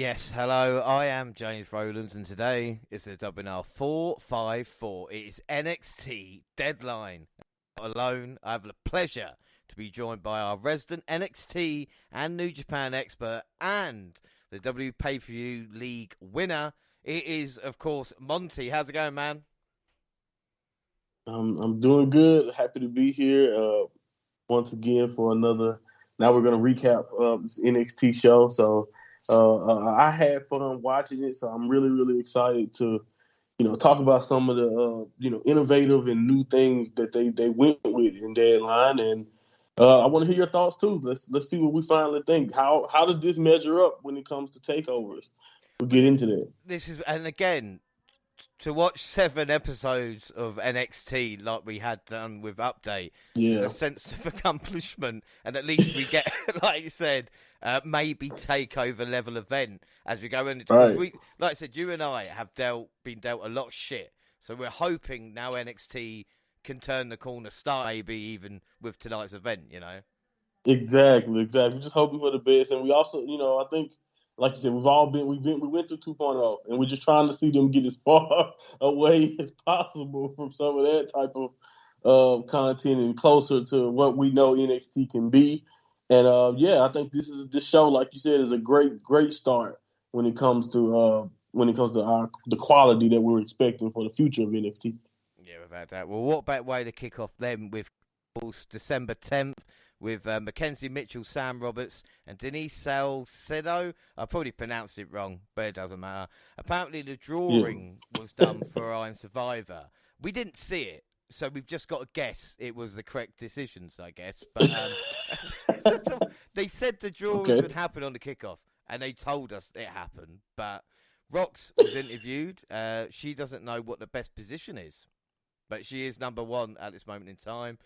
Yes, hello, I am James Rowlands, and today is the WNR454. It is NXT Deadline. Not alone, I have the pleasure to be joined by our resident NXT and New Japan expert and the W Pay-Per-View League winner. It is, of course, Monty. How's it going, man? I'm doing good. Happy to be here once again for another. Now we're going to recap this NXT show. So I had fun watching it. So I'm really, really excited to talk about some of the innovative and new things that they went with in Deadline. And I want to hear your thoughts too. Let's see what we finally think. How does this measure up when it comes to takeovers? We'll get into that. This is, and again, to watch 7 episodes of NXT like we had done with Update, there's a sense of accomplishment, and at least we get, like you said, maybe takeover level event as we go in. Right. Like I said, you and I have been dealt a lot of shit, so we're hoping now NXT can turn the corner, start maybe even with tonight's event. Exactly. We're just hoping for the best, and we also, I think, like you said, we went through 2.0, and we're just trying to see them get as far away as possible from some of that type of content and closer to what we know NXT can be. And I think this show, like you said, is a great start when it comes to the quality that we're expecting for the future of NXT. Yeah, without that. Well, what better way to kick off then with, of course, December 10th with Mackenzie Mitchell, Sam Roberts, and Denise Salcedo. I probably pronounced it wrong, but it doesn't matter. Apparently, the drawing was done for Iron Survivor. We didn't see it, so we've just got to guess it was the correct decisions, I guess. But they said the drawing would happen on the kickoff, and they told us it happened. But Rox was interviewed. She doesn't know what the best position is, but she is number 1 at this moment in time.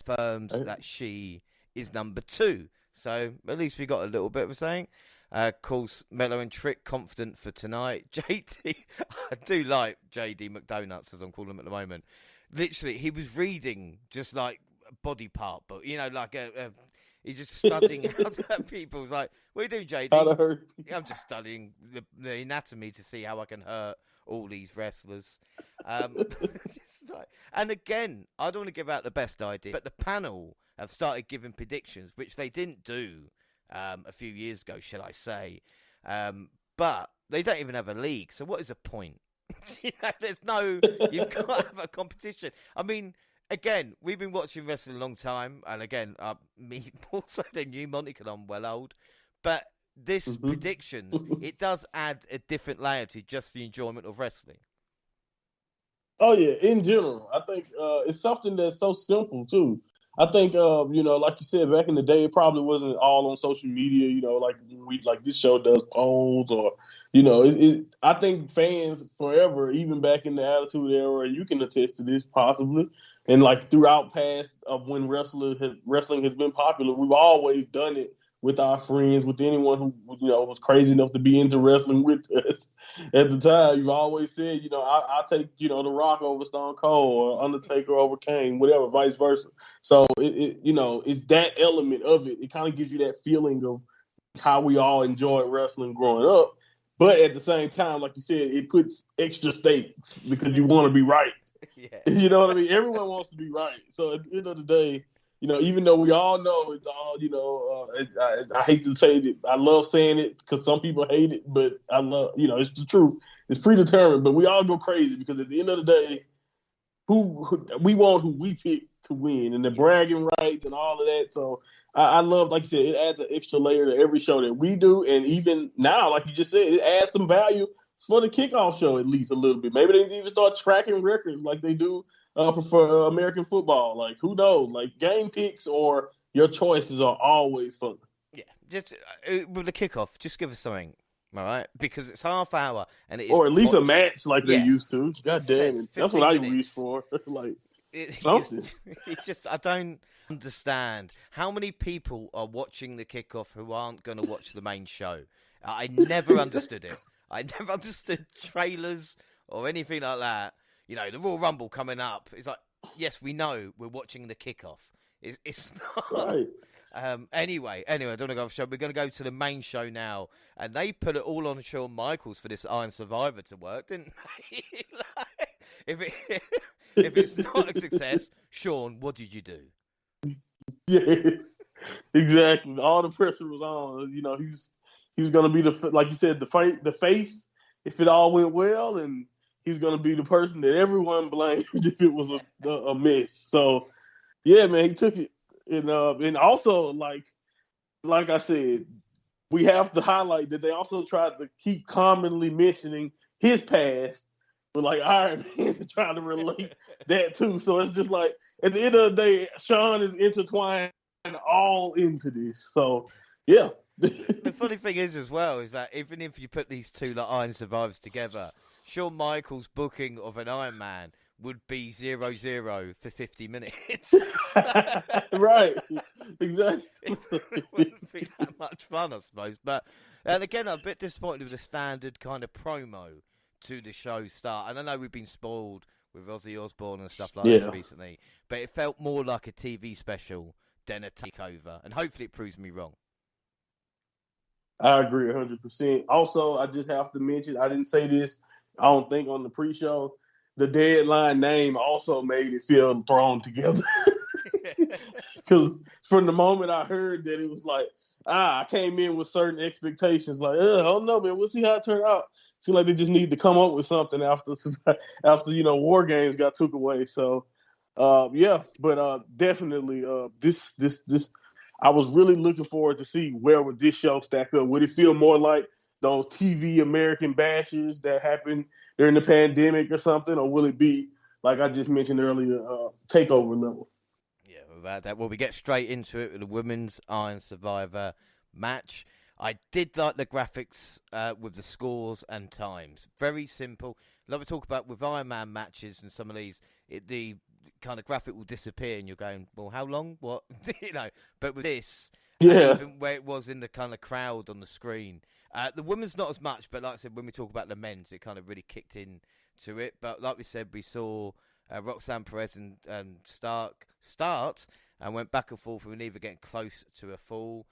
Confirms that she is number 2. So at least we got a little bit of a saying. Of course, Mello and Trick confident for tonight. JD, I do like JD McDonuts, as I'm calling him at the moment. Literally, he was reading just like a body part, but like he's just studying how to hurt people. Like, what are you doing, JD? How to hurt people. I'm just studying the anatomy to see how I can hurt all these wrestlers. And again, I don't want to give out the best idea, but the panel have started giving predictions, which they didn't do a few years ago, shall I say. But they don't even have a league, so what is the point? You've got to have a competition. I mean, again, we've been watching wrestling a long time, and again, me more so than you, Monty, because I'm well old, but this predictions, it does add a different layer to just the enjoyment of wrestling. Oh yeah, in general, I think it's something that's so simple too. I think like you said, back in the day, it probably wasn't all on social media. Like this show does polls, or I think fans forever, even back in the Attitude Era, you can attest to this possibly, and like throughout past of when wrestling has been popular, we've always done it with our friends, with anyone who was crazy enough to be into wrestling with us at the time. You've always said, I'll take The Rock over Stone Cold, or Undertaker over Kane, whatever, vice versa. So it's that element of it. It kind of gives you that feeling of how we all enjoyed wrestling growing up. But at the same time, like you said, it puts extra stakes because you want to be right. Yeah. You know what I mean? Everyone wants to be right. So at the end of the day, even though we all know it's all, I hate to say it. I love saying it because some people hate it, but I love, it's the truth. It's predetermined, but we all go crazy because at the end of the day, who we want who we pick to win, and the bragging rights and all of that. So I love, like you said, it adds an extra layer to every show that we do, and even now, like you just said, it adds some value for the kickoff show at least a little bit. Maybe they even start tracking records like they do for American football. Like, who knows? Like, game picks or your choices are always fun. Yeah, just with the kickoff, just give us something, all right? Because it's half hour, and it is, or at least a match like they used to. God damn it, that's what I wish for. Like something. It's just I don't understand how many people are watching the kickoff who aren't going to watch the main show. I never understood it. I never understood trailers or anything like that. The Royal Rumble coming up. It's like, yes, we know we're watching the kickoff. It's not. Right. Anyway, I don't want to go off show. We're going to go to the main show now, and they put it all on Shawn Michaels for this Iron Survivor to work, didn't they? Like, if it's not a success, Shawn, what did you do? Yes, exactly. All the pressure was on. He was going to be like you said, the face if it all went well, and he was going to be the person that everyone blamed if it was a mess. So yeah, man, he took it, and also like I said, we have to highlight that they also tried to keep commonly mentioning his past, but like Iron Man trying to relate that too. So it's just like at the end of the day, Shawn is intertwined all into this. So yeah. The funny thing is as well is that even if you put these two like Iron Survivors together, Shawn Michaels' booking of an Iron Man would be 0-0 for 50 minutes. Right. Exactly. It wouldn't be that much fun, I suppose. But and again, I'm a bit disappointed with the standard kind of promo to the show start. And I know we've been spoiled with Ozzy Osbourne and stuff like this recently, but it felt more like a TV special than a takeover. And hopefully it proves me wrong. I agree 100%. Also, I just have to mention, I didn't say this, I don't think, on the pre-show. The Deadline name also made it feel thrown together. Because from the moment I heard that, it was like, I came in with certain expectations. Like, I don't know, man. We'll see how it turned out. Seems like they just need to come up with something after War Games got took away. So, but definitely, this. I was really looking forward to see where would this show stack up. Would it feel more like those TV American bashes that happened during the pandemic or something, or will it be like I just mentioned earlier, takeover level? Yeah, about that. Well, we get straight into it with the Women's Iron Survivor match. I did like the graphics with the scores and times. Very simple. Like we talk about with Iron Man matches and some of these, the kind of graphic will disappear and you're going, well, how long? What? But with this, even where it was in the kind of crowd on the screen, the women's not as much, but like I said, when we talk about the men's, it kind of really kicked in to it. But like we said, we saw Roxanne Perez and Stark start and went back and forth. We were neither getting close to a fall.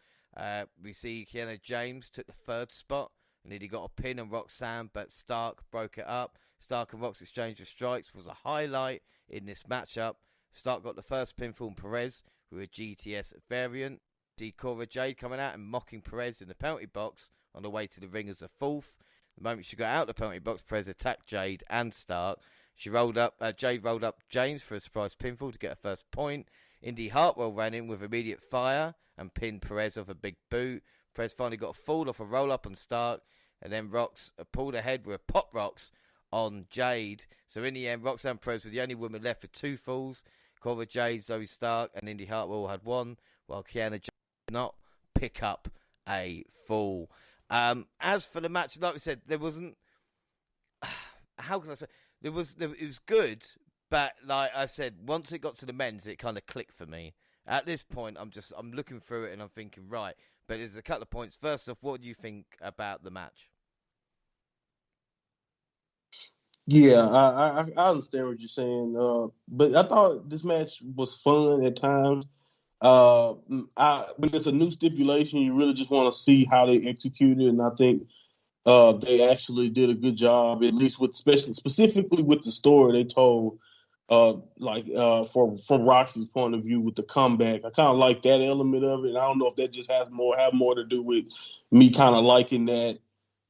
We see Kiana James took the third spot and he got a pin on Roxanne, but Stark broke it up. Stark and Rox exchange of strikes was a highlight in this matchup. Stark got the first pinfall on Perez with a GTS variant. See Cora Jade coming out and mocking Perez in the penalty box on the way to the ring as a fourth. The moment she got out of the penalty box, Perez attacked Jade and Stark. Jade rolled up James for a surprise pinfall to get her first point. Indy Hartwell ran in with immediate fire and pinned Perez off a big boot. Perez finally got a fall off a roll-up on Stark, and then Rox pulled ahead with a pop Rox on Jade. So in the end, Roxanne Perez was the only woman left with two falls. Cora Jade, Zoe Stark, and Indy Hartwell had one, while Kiana Jade did not pick up a fall. As for the match, like we said, there wasn't. How can I say? It was good, but like I said, once it got to the men's, it kind of clicked for me. At this point, I'm looking through it and I'm thinking, right. But there's a couple of points. First off, what do you think about the match? Yeah, I understand what you're saying, but I thought this match was fun at times. When it's a new stipulation, you really just want to see how they execute it, and I think they actually did a good job, at least specifically with the story they told. From Roxy's point of view with the comeback, I kind of like that element of it. I don't know if that just have more to do with me kind of liking that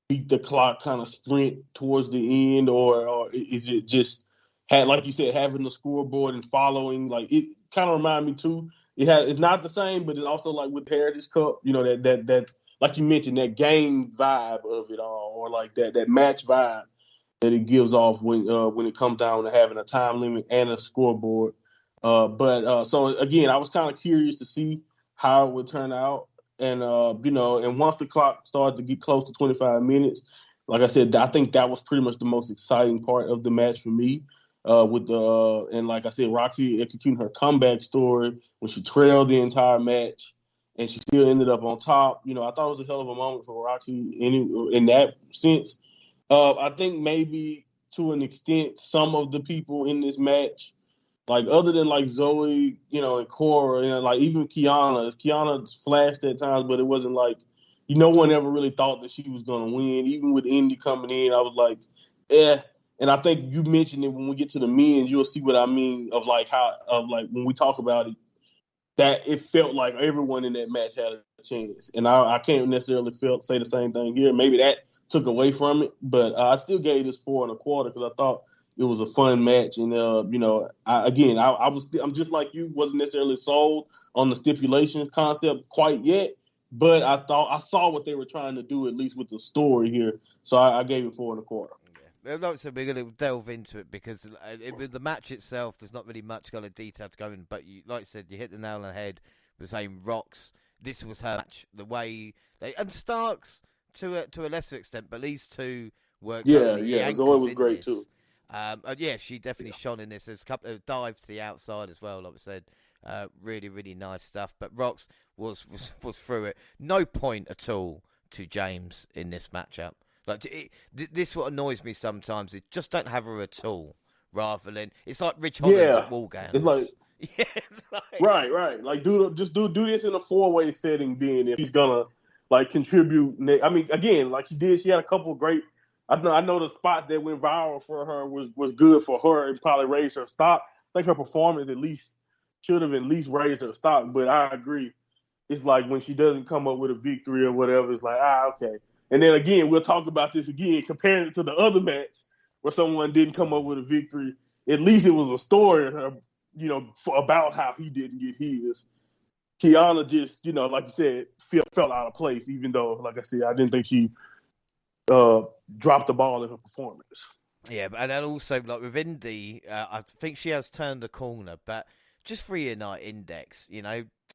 beat the clock kind of sprint towards the end, or is it just like you said, having the scoreboard and following? Like it kind of remind me too. It's not the same, but it's also like with Heritage Cup, that like you mentioned, that game vibe of it all, or like that match vibe that it gives off when it comes down to having a time limit and a scoreboard. So again, I was kind of curious to see how it would turn out. And, and once the clock started to get close to 25 minutes, like I said, I think that was pretty much the most exciting part of the match for me. And like I said, Roxy executing her comeback story when she trailed the entire match and she still ended up on top. I thought it was a hell of a moment for Roxy in that sense. I think maybe to an extent, some of the people in this match Like other than like Zoe, and Cora, like even Kiana flashed at times, but it wasn't like no one ever really thought that she was gonna win. Even with Indy coming in, I was like, eh. And I think you mentioned it when we get to the men's, you'll see what I mean of like when we talk about it, that it felt like everyone in that match had a chance. And I can't necessarily say the same thing here. Maybe that took away from it, but I still gave this 4.25 because I thought it was a fun match. And I'm just like you, wasn't necessarily sold on the stipulation concept quite yet, but I thought I saw what they were trying to do, at least with the story here. So I gave it 4.25. Like I said, we're going to delve into it because with the match itself, there's not really much kind of detail to go in. But like I said, you hit the nail on the head with saying Rox. This was her match. The way and Starks to a lesser extent, but these two were Zoe was great too. She definitely shone in this. There's a couple of dives to the outside as well. Like I said, really, really nice stuff. But Rox was through it. No point at all to James in this matchup. Like this, what annoys me sometimes is just don't have her at all. Rather than it's like Rich Holland at Wall Games. It's like right. Like do this in a 4-way setting. Then if he's gonna like contribute, I mean, again, like she did, she had a couple of great. I know the spots that went viral for her was good for her and probably raised her stock. I think her performance should have at least raised her stock. But I agree, it's like when she doesn't come up with a victory or whatever, it's like okay. And then again, we'll talk about this again, comparing it to the other match where someone didn't come up with a victory. At least it was a story, about how he didn't get his. Kiana just, like you said, felt out of place, even though, like I said, I didn't think she dropped the ball in her performance. Yeah, and then also, like with Indy, I think she has turned the corner, but just for your night index,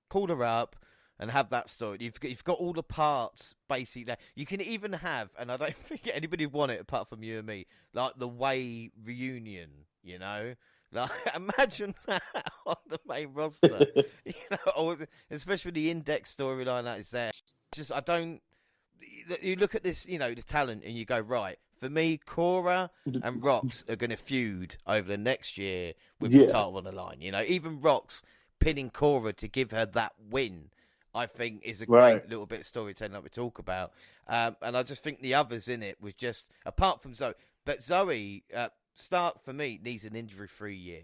call her up. And have that story. You've got all the parts basically there. You can even have, and I don't think anybody would want it apart from you and me, like the Way reunion. Like imagine that on the main roster. Or especially the index storyline that is there. Just I don't. You look at this, the talent, and you go right. For me, Cora and Rox are going to feud over the next year with the title on the line. Even Rox pinning Cora to give her that win. I think is a great little bit of storytelling that we talk about. And I just think the others in it was just, apart from Zoe, but Zoe, Stark for me, needs an injury-free year.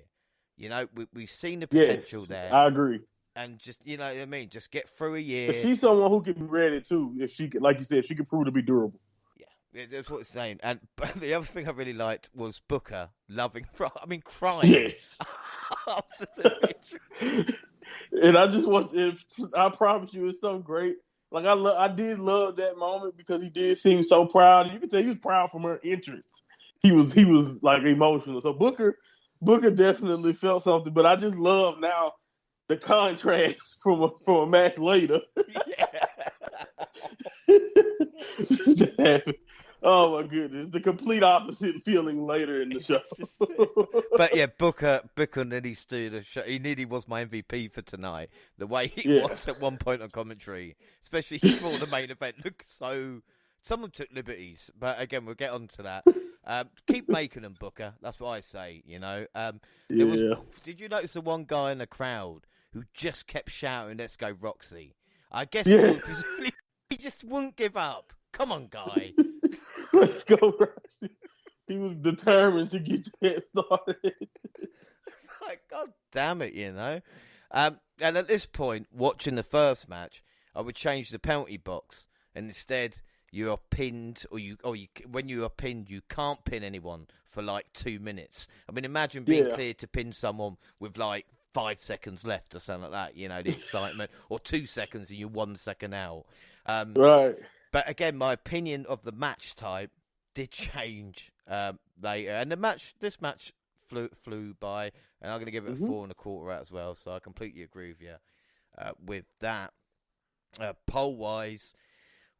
We've seen the potential there. I agree. And just, what I mean? Just get through a year. But she's someone who can be ready too, if she, like you said, if she can prove to be durable. Yeah, that's what it's saying. And but the other thing I really liked was Booker crying. Yes. Absolutely. And I promise you, it's so great. Like I did love that moment because he did seem so proud. You can tell he was proud from her entrance. He was like emotional. So Booker definitely felt something. But I just love now the contrast from a match later. That happened. Oh my goodness, the complete opposite feeling later in the show. But yeah, Booker nearly stood the show. He nearly was my MVP for tonight. The way he was at one point on commentary, especially before the main event, looked so. Someone took liberties, but again, we'll get on to that. Keep making them, Booker. That's what I say. Did you notice the one guy in the crowd who just kept shouting, "Let's go, Roxy"? I guess he just wouldn't give up. Come on, guy. Let's go, Roxy. He was determined to get that started. It's like, God damn it, And at this point, watching the first match, I would change the penalty box, and instead you are pinned, when you are pinned, you can't pin anyone for like 2 minutes. I mean, imagine being cleared to pin someone with like 5 seconds left or something like that. The excitement, or 2 seconds and you're 1 second out. Right. But again, my opinion of the match type did change later, and this match flew by, and I'm going to give it a 4.25 out as well. So I completely agree with you with that. Poll wise,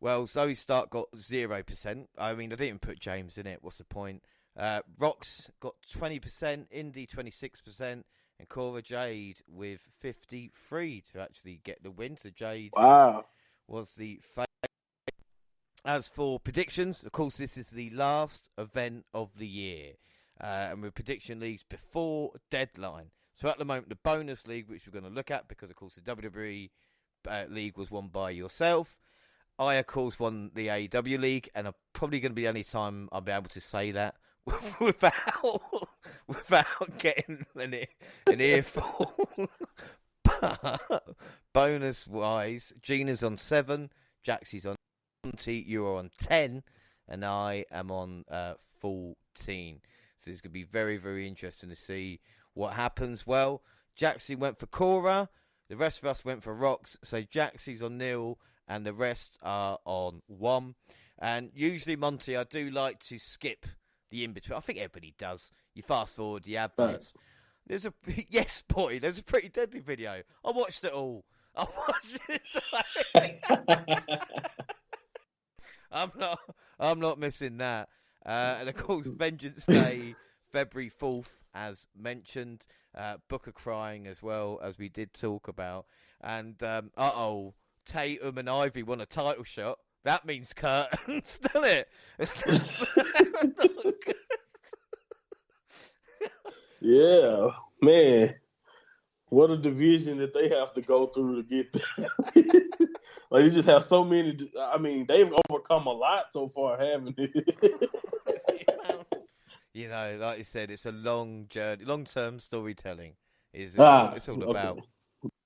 well, Zoe Stark got 0%. I mean, I didn't even put James in it. What's the point? Rox got 20%, Indy 26%, and Cora Jade with 53 to actually get the win. So Jade was the favourite. As for predictions, of course, this is the last event of the year. And with prediction leagues before deadline. So at the moment, the bonus league, which we're going to look at, because of course the WWE league was won by yourself. I, of course, won the AEW league, and I'm probably going to be the only time I'll be able to say that without getting an earful. But bonus-wise, Gina's on 7, Jaxie's on 20, you're on 10, and I am on 14. So it's going to be very, very interesting to see what happens. Well, Jaxie went for Cora, the rest of us went for Rox, so Jaxie's on 0, and the rest are on 1. And usually, Monty, I do like to skip the in-between. I think everybody does. You fast forward the adverts. There's a there's a Pretty Deadly video. I watched it all. I watched it. I'm not missing that. And of course, Vengeance Day, February 4th, as mentioned. Booker crying as well, as we did talk about. And Tatum and Ivy won a title shot. That means curtains, doesn't it? Yeah, man. What a division that they have to go through to get there. Like, they just have so many. I mean, they've overcome a lot so far, haven't they? You know, like you said, it's a long journey. Long-term storytelling is what it's all about.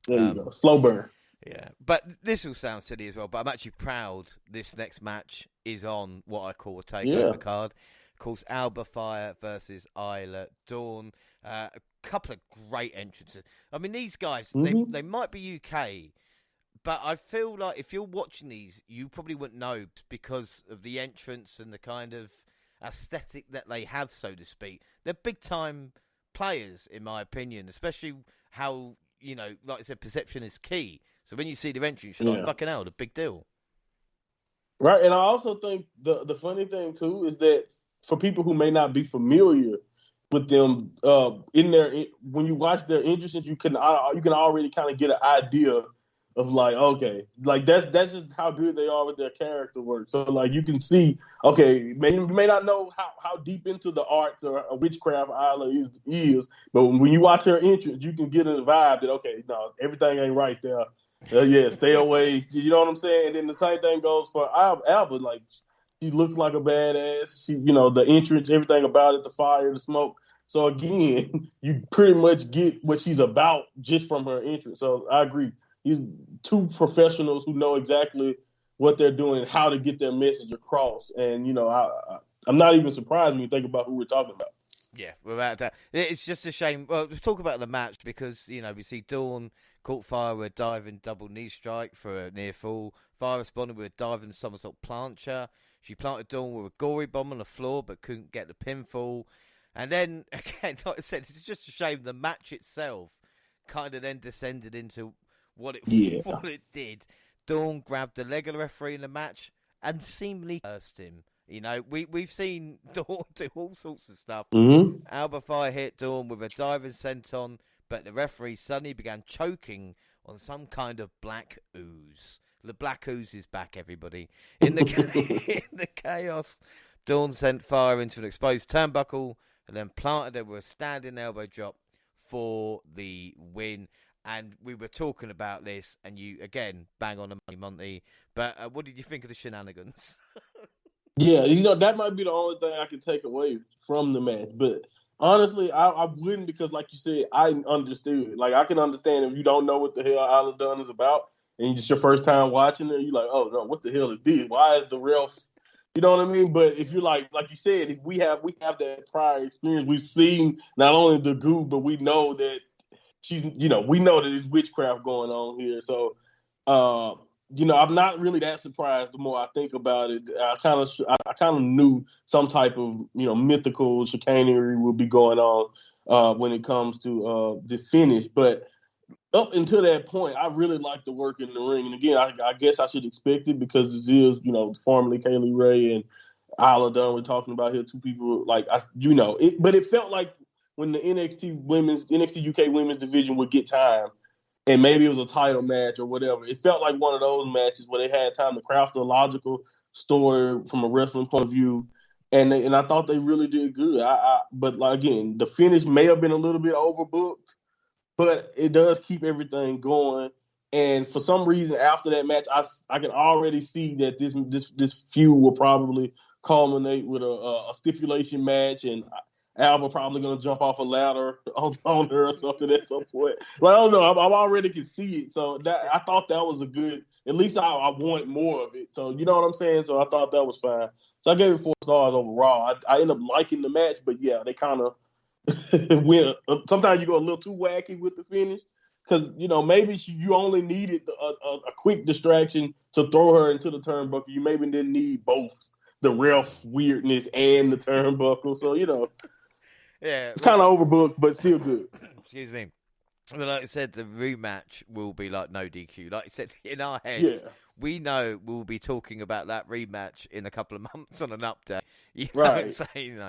There you go. Slow burn. Yeah, but this will sound silly as well, but I'm actually proud this next match is on what I call a takeover card. Of course, Alba Fire versus Isla Dawn. A couple of great entrances. I mean, these guys, they might be UK, but I feel like if you're watching these, you probably wouldn't know because of the entrance and the kind of aesthetic that they have, so to speak. They're big-time players, in my opinion, especially how, you know, like I said, perception is key. So when you see the entrance, you're like, fucking hell, the big deal. Right, and I also think the funny thing, too, is that for people who may not be familiar with them, when you watch their entrances, you can already kind of get an idea of like, okay, like that's just how good they are with their character work. So like you can see, okay, you may not know how deep into the arts or witchcraft Isla is, but when you watch her entrance, you can get a vibe that okay, no, everything ain't right there. Stay away. You know what I'm saying? And then the same thing goes for Alba. Like, she looks like a badass. She, you know, the entrance, everything about it, the fire, the smoke. So again, you pretty much get what she's about just from her entrance. So I agree. These two professionals who know exactly what they're doing and how to get their message across. And, you know, I'm not even surprised when you think about who we're talking about. Yeah, without that. It's just a shame. Well, let's talk about the match because, you know, we see Dawn caught fire with a diving double knee strike for a near fall. Fire responded with a diving somersault plancher. She planted Dawn with a gory bomb on the floor but couldn't get the pinfall. And then, again, like I said, it's just a shame the match itself kind of then descended into what it did. Dawn grabbed the leg of the referee in the match and seemingly cursed him. You know, we've seen Dawn do all sorts of stuff. Alba Fire hit Dawn with a diving senton, but the referee suddenly began choking on some kind of black ooze. The black ooze is back, everybody. In the chaos, Dawn sent Fire into an exposed turnbuckle and then planted her with a standing elbow drop for the win. And we were talking about this, and you, again, bang on the money, Monty. But what did you think of the shenanigans? Yeah, you know, that might be the only thing I can take away from the match. But honestly, I wouldn't because, like you said, I understood. Like, I can understand if you don't know what the hell Isla Dawn is about and it's your first time watching it, you're like, oh, no, what the hell is this? Why is the ref... You know what I mean? But if you're like you said, if we have that prior experience, we've seen not only the goo, but we know that we know that there's witchcraft going on here. So, you know, I'm not really that surprised the more I think about it. I kind of knew some type of, you know, mythical chicanery would be going on when it comes to the finish. But up until that point, I really liked the work in the ring. And again, I guess I should expect it because this is, you know, formerly Kaylee Ray and Isla Dawn we're talking about here. Two people but it felt like when the NXT UK women's division would get time, and maybe it was a title match or whatever, it felt like one of those matches where they had time to craft a logical story from a wrestling point of view. And I thought they really did good. But like, again, the finish may have been a little bit overbooked. but it does keep everything going. And for some reason, after that match, I can already see that this feud will probably culminate with a stipulation match, and Alba probably gonna jump off a ladder on her or something at some point. Well, I don't know. I already can see it. So that I thought that was a good. At least I want more of it. So you know what I'm saying. So I thought that was fine. So I gave it 4 stars overall. I ended up liking the match, but yeah, they kind of went. Sometimes you go a little too wacky with the finish because maybe you only needed a quick distraction to throw her into the turnbuckle. You maybe didn't need both the ref weirdness and the turnbuckle. So yeah, it's kind of overbooked, but still good. Excuse me. Well, like I said, the rematch will be like no DQ. Like I said, in our heads, we know we'll be talking about that rematch in a couple of months on an update. You know what I'm saying?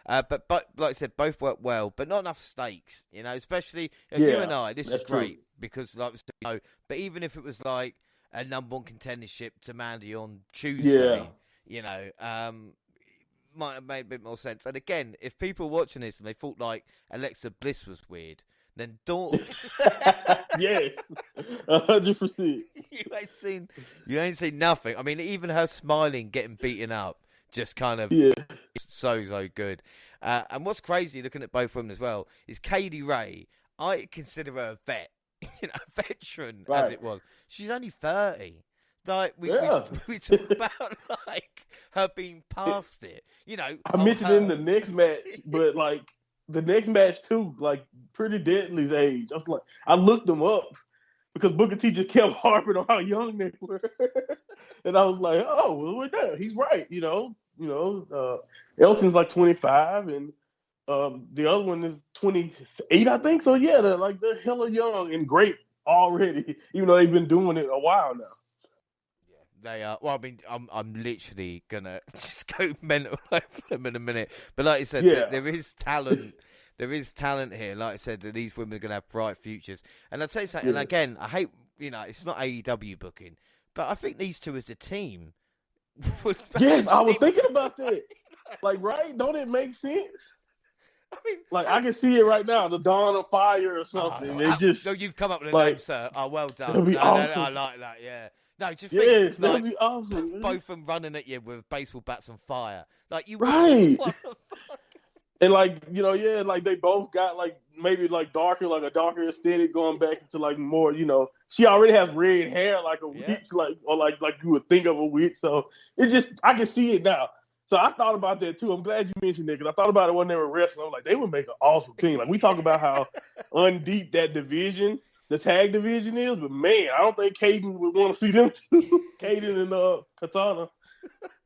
But like I said, both work well, but not enough stakes. Especially you and I. This is great true. Because, like, but even if it was like a number 1 contendership to Mandy on Tuesday, might have made a bit more sense. And again, if people were watching this and they thought like Alexa Bliss was weird, then Dawn. Yes, 100%. You ain't seen nothing. I mean, even her smiling, getting beaten up, just kind of so good. And what's crazy, looking at both women as well, is Katie Ray. I consider her a vet, a veteran as it was. She's only 30. Like we talk about like her being past it. I mentioned in the next match, but like. The next match too, like Pretty Deadly's age. I was like, I looked them up because Booker T just kept harping on how young they were, and I was like, oh, well, we're there. He's right. Elton's like 25, and the other one is 28, I think. So yeah, they're hella young and great already, even though they've been doing it a while now. They are. Well, I mean, I'm literally gonna just go mental over them in a minute. But like I said, there is talent. There is talent here. Like I said, that these women are gonna have bright futures. And I'll tell you something. And again, I hate it's not AEW booking, but I think these two as a team. Yes, I was thinking about that. Like, right? Don't it make sense? I mean, like I can see it right now, the Dawn of Fire or something. No, you've come up with a name, sir. Oh, well done. That'd be awesome. I like that. Yeah. No, just think, that'd be awesome. Both of them running at you with baseball bats on fire, like you. Right. And like like they both got like maybe like a darker aesthetic, going back into like more. She already has red hair like a witch, like you would think of a witch. So I can see it now. So I thought about that too. I'm glad you mentioned it because I thought about it when they were wrestling. I'm like, they would make an awesome team. Like we talk about how undeep that division. The tag division is, but man, I don't think Caden would want to see them too. Caden and Katana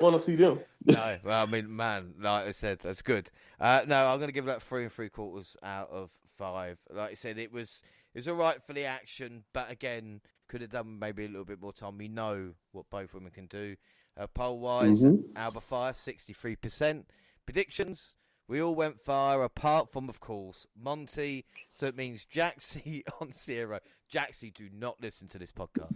want to see them. No, well, I mean, man, like I said, that's good. No, I'm going to give that 3 3/4 out of 5. Like I said, it was all right for the action, but again, could have done maybe a little bit more time. We know what both women can do. Poll-wise, Alba Fire, 63%. Predictions. We all went fire, apart from, of course, Monty. So it means Jaxie on 0. Jaxie, do not listen to this podcast.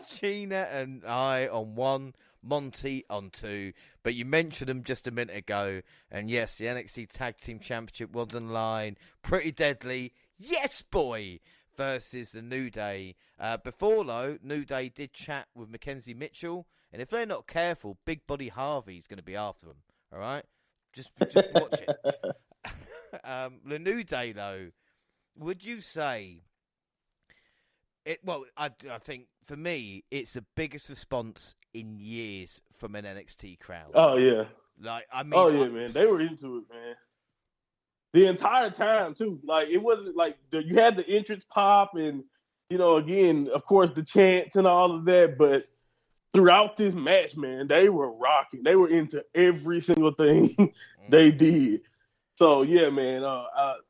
Gina and I on 1, Monty on 2. But you mentioned them just a minute ago. And yes, the NXT Tag Team Championship was on line. Pretty Deadly. Yes, boy! Versus the New Day. Before, though, New Day did chat with Mackenzie Mitchell. And if they're not careful, Big Body Harvey's going to be after them. All right? Just watch it. The New Day, though, would you say... I think, for me, it's the biggest response in years from an NXT crowd. Oh, yeah. Like, I mean... Oh, yeah, man. They were into it, man. The entire time, too. Like, it wasn't like... You had the entrance pop and, again, of course, the chants and all of that, but... Throughout this match, man, they were rocking. They were into every single thing they did. So, yeah, man,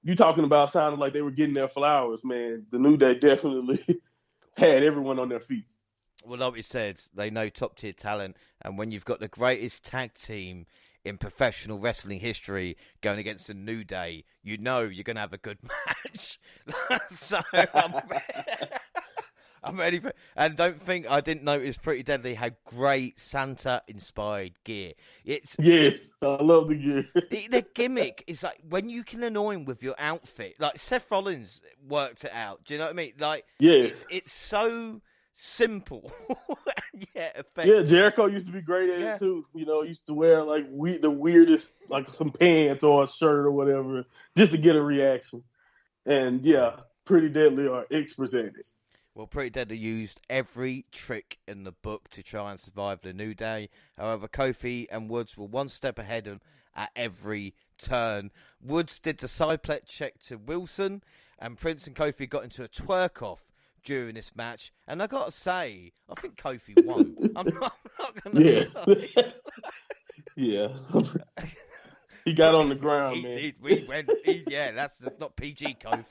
you talking about sounding like they were getting their flowers, man. The New Day definitely had everyone on their feet. Well, like we said, they know top-tier talent. And when you've got the greatest tag team in professional wrestling history going against the New Day, you know you're going to have a good match. So, I'm ready for. And don't think I didn't notice Pretty Deadly had great Santa-inspired gear. Yes, I love the gear. The gimmick is like when you can annoy him with your outfit. Like Seth Rollins worked it out. Do you know what I mean? Like, yes, it's so simple, and yet yeah. effective. Jericho used to be great at it too. You know, he used to wear like the weirdest, like some pants or a shirt or whatever, just to get a reaction. And yeah, Pretty Deadly are experts at it. Well, Pretty Deadly used every trick in the book to try and survive the New Day. However, Kofi and Woods were one step ahead of at every turn. Woods did the sideplex check to Wilson, and Prince and Kofi got into a twerk-off during this match. And I got to say, I think Kofi won. I'm not going to lie. Yeah. He got on the ground, man. That's not PG, Kof.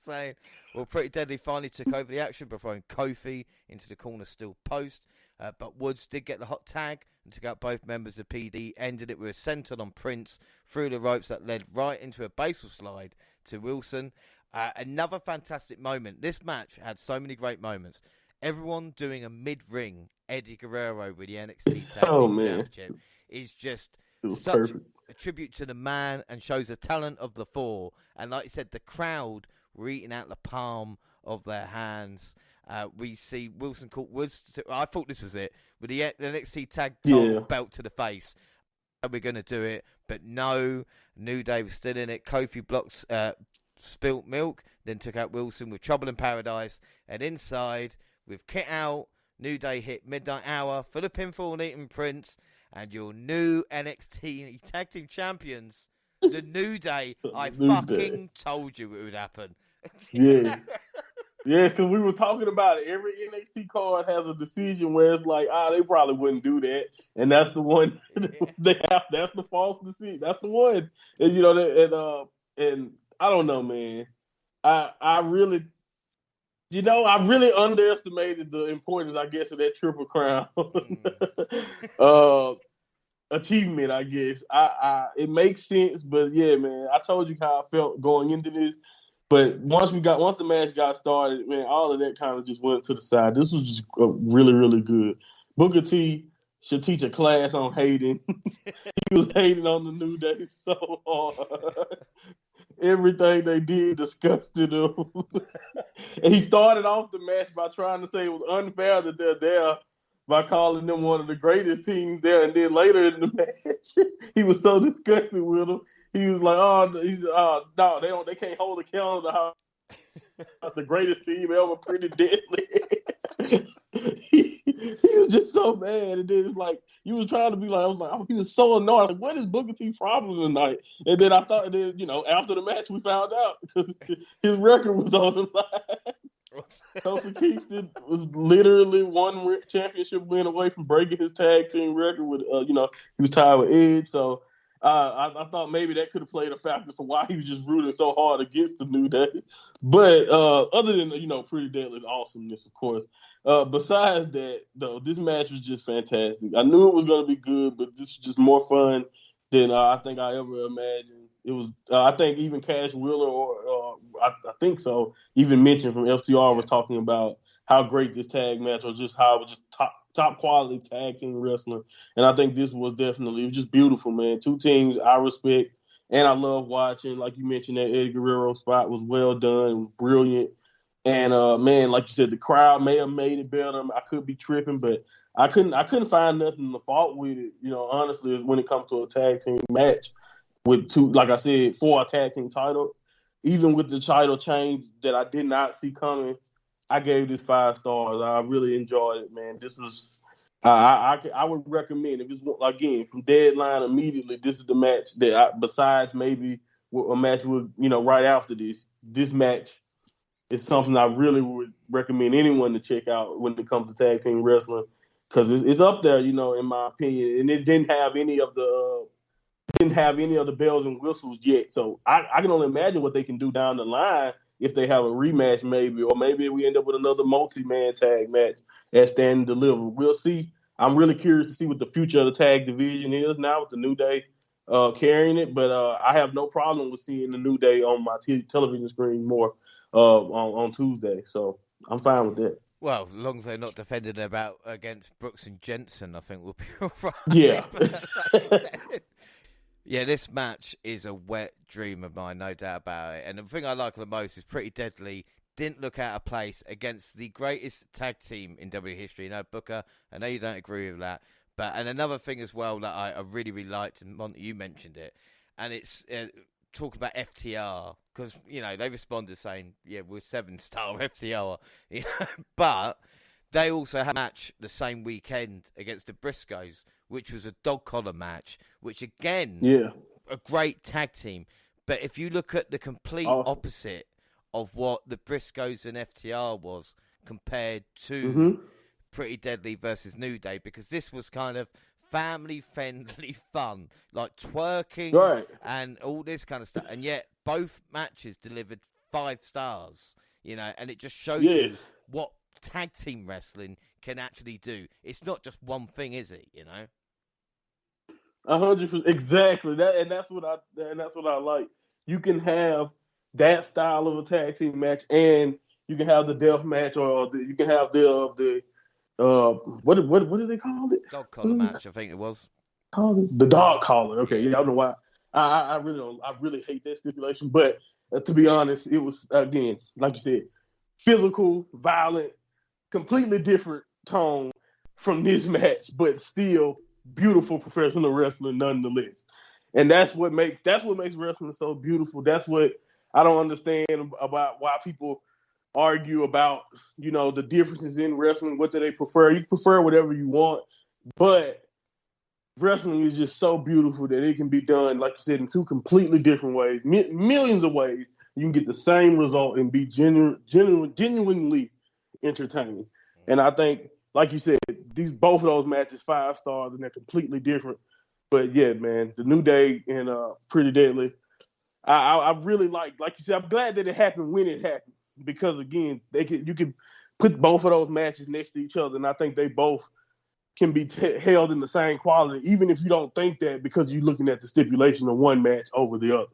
Saying, well, Pretty Deadly finally took over the action by throwing Kofi into the corner steel post. But Woods did get the hot tag and took out both members of PD, ended it with a senton on Prince through the ropes that led right into a baseball slide to Wilson. Another fantastic moment. This match had so many great moments. Everyone doing a mid-ring Eddie Guerrero with the NXT Tag Team Championship is just such perfect. A tribute to the man and shows the talent of the four. And like you said, the crowd were eating out the palm of their hands. We see Wilson caught Woods. I thought this was it. With the NXT Tag title belt to the face. We're going to do it. But no, New Day was still in it. Kofi blocks spilt milk, then took out Wilson with Trouble in Paradise. And inside, with Kit out, New Day hit Midnight Hour for the pinfall and Eaton Prince. And your new NXT Tag Team Champions, the New Day. I fucking told you it would happen. Yeah. Yes, because we were talking about it. Every NXT card has a decision where it's like, they probably wouldn't do that. And that's the one they have. That's the false decision. That's the one. And, you know, and I don't know, man. I really underestimated the importance, I guess, of that Triple Crown achievement, I guess. It makes sense, but yeah, man, I told you how I felt going into this. But once the match got started, man, all of that kind of just went to the side. This was just really, really good. Booker T should teach a class on hating. He was hating on the New Day so hard. Everything they did disgusted him. And he started off the match by trying to say it was unfair that they're there by calling them one of the greatest teams there. And then later in the match, he was so disgusted with them. He was like, no, they can't hold a candle to how the greatest team ever, Pretty Deadly. he was just so mad. And then it's like, you was trying to be like, he was so annoyed. Like, what is Booker T's problem tonight? And then I thought, after the match, we found out because his record was on the line. Kofi Kingston was literally one championship win away from breaking his tag team record with, he was tied with Edge. So I thought maybe that could have played a factor for why he was just rooting so hard against the New Day. But other than, Pretty Deadly's awesomeness, of course. Besides that, though, this match was just fantastic. I knew it was going to be good, but this was just more fun than I think I ever imagined. It was, I think even Cash Wheeler, I think so, even mentioned from FTR was talking about how great this tag match was, just how it was just top quality tag team wrestling. And I think this was it was just beautiful, man. Two teams I respect and I love watching. Like you mentioned, that Eddie Guerrero spot was well done, it was brilliant. And man, like you said, the crowd may have made it better. I could be tripping, but I couldn't find nothing to fault with it. Honestly, when it comes to a tag team match with two, like I said, for a tag team title, even with the title change that I did not see coming, I gave this 5 stars. I really enjoyed it, man. This was, I would recommend, if it's, again, from Deadline immediately, this is the match that, besides maybe a match with, right after this match is something I really would recommend anyone to check out when it comes to tag team wrestling, because it's up there, in my opinion. And it didn't have any of the bells and whistles yet. So I can only imagine what they can do down the line if they have a rematch, maybe, or maybe we end up with another multi-man tag match at Stand and Deliver. We'll see. I'm really curious to see what the future of the tag division is now with the New Day carrying it, but I have no problem with seeing the New Day on my television screen more. on Tuesday. So I'm fine with that. Well, as long as they're not defending against Brooks and Jensen, I think we'll be all right. Yeah. Yeah, this match is a wet dream of mine, no doubt about it. And the thing I like the most is Pretty Deadly didn't look out of place against the greatest tag team in W history. No, Booker, I know you don't agree with that. And another thing as well that I really, really liked, and Monty, you mentioned it, and it's talking about FTR, because, they responded saying, yeah, we're 7-star FTR, but they also had a match the same weekend against the Briscoes, which was a dog collar match, which again, a great tag team. But if you look at the complete opposite of what the Briscoes and FTR was compared to Pretty Deadly versus New Day, because this was kind of family-friendly fun, like twerking and all this kind of stuff. And yet both matches delivered 5 stars, and it just shows you what tag team wrestling can actually do. It's not just one thing, is it? 100%, exactly. That's what I like. You can have that style of a tag team match, and you can have the death match, or you can have the what do they call it? Dog collar match, I think it was. The dog collar. Okay, yeah, I don't know why. I really hate that stipulation, but to be honest, it was, again, like you said, physical, violent, completely different tone from this match, but still beautiful professional wrestling nonetheless. And that's what makes wrestling so beautiful. That's what I don't understand about why people argue about, the differences in wrestling. What do they prefer? You prefer whatever you want, but wrestling is just so beautiful that it can be done, like you said, in 2 completely different ways, millions of ways. You can get the same result and be genuinely entertaining. And I think, like you said, both of those matches 5 stars, and they're completely different. But yeah, man, the New Day and Pretty Deadly, I really like you said. I'm glad that it happened when it happened, because again, you can put both of those matches next to each other, and I think they both can be held in the same quality, even if you don't think that, because you're looking at the stipulation of one match over the other.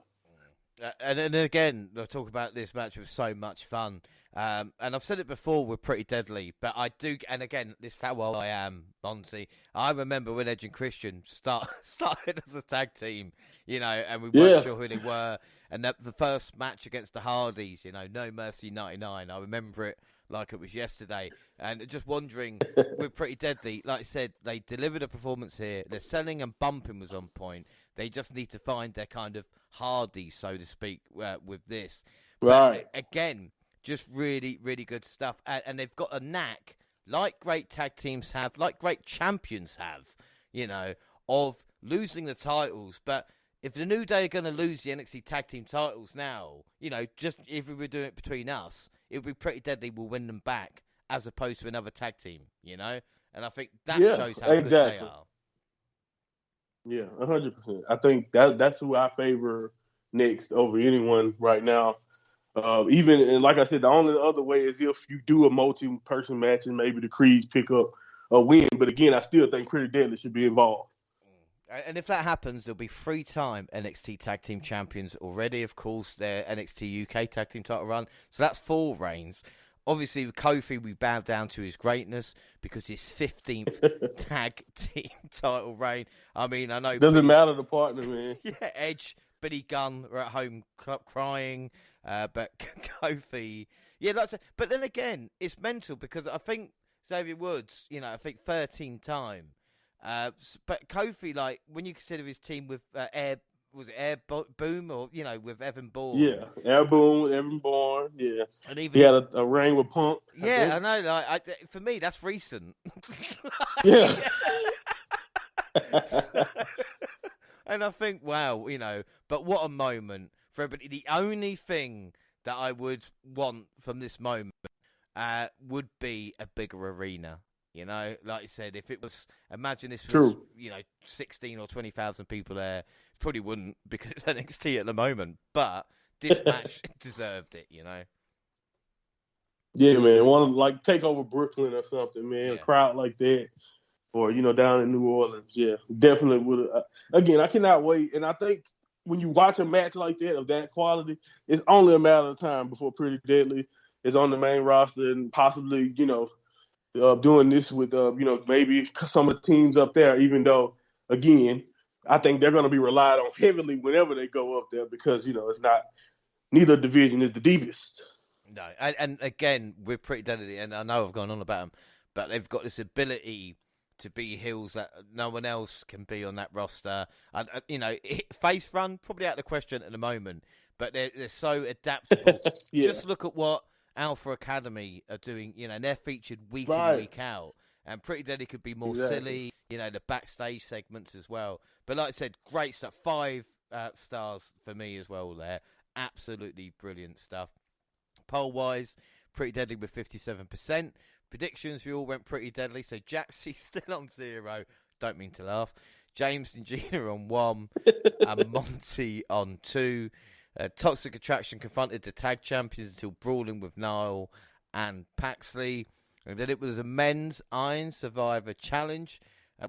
And then again, I talk about this match was so much fun. And I've said it before with Pretty Deadly, but I do, and again, this is how old I am, Monty. I remember when Edge and Christian started as a tag team, and we weren't sure who they were. And the first match against the Hardys, No Mercy 99, I remember it like it was yesterday. And just wondering, with Pretty Deadly, like I said, they delivered a performance here. Their selling and bumping was on point. They just need to find their kind of Hardy, so to speak, with this. Right. But again, just really, really good stuff. And they've got a knack, like great tag teams have, like great champions have, of losing the titles. But if the New Day are going to lose the NXT tag team titles now, just if we were doing it between us, it would be Pretty Deadly will win them back, as opposed to another tag team, And I think that shows how good they are. Yeah, 100%. I think that's who I favor next over anyone right now. Even, and like I said, the only other way is if you do a multi-person match and maybe the Creeds pick up a win. But again, I still think Pretty Deadly should be involved. And if that happens, there'll be 3-time NXT Tag Team Champions already. Of course, their NXT UK Tag Team title run. So that's 4 reigns. Obviously, with Kofi, we bow down to his greatness because his 15th tag team title reign. I mean, I know... Doesn't matter the partner, man. Yeah, Edge, Billy Gunn are at home crying. But Kofi... Yeah, but then again, it's mental because I think Xavier Woods, I think 13 time. But Kofi, like, when you consider his team with Air Boom or, with Evan Bourne? Yeah, Air Boom, Evan Bourne, yeah. And even he had a reign with Punk. Yeah, I know. Like, for me, that's recent. Yeah. And I think, wow, but what a moment for everybody. The only thing that I would want from this moment would be a bigger arena. Like you said, if it was, imagine this was, 16 or 20,000 people there. Probably wouldn't because it's NXT at the moment. But this match deserved it, Yeah, man. Want to take over Brooklyn or something, man. Yeah. A crowd like that, or down in New Orleans. Yeah, definitely would. Again, I cannot wait, and I think when you watch a match like that of that quality, it's only a matter of time before Pretty Deadly is on the main roster and possibly, doing this with, maybe some of the teams up there, even though, again, I think they're going to be relied on heavily whenever they go up there because, it's not, neither division is the deepest. No, and again, we're Pretty Deadly, and I know I've gone on about them, but they've got this ability to be heels that no one else can be on that roster. And, face run, probably out of the question at the moment, but they're so adaptable. Yeah. Just look at what Alpha Academy are doing, and they're featured week Right. in, week out. And Pretty Deadly could be more silly, the backstage segments as well. But like I said, great stuff. 5 stars for me as well there. Absolutely brilliant stuff. Poll-wise, Pretty Deadly with 57%. Predictions, we all went Pretty Deadly. So Jaxie's still on 0. Don't mean to laugh. James and Gina on 1. And Monty on 2. Toxic Attraction confronted the tag champions until brawling with Niall and Paxley. And then it was a men's Iron Survivor Challenge.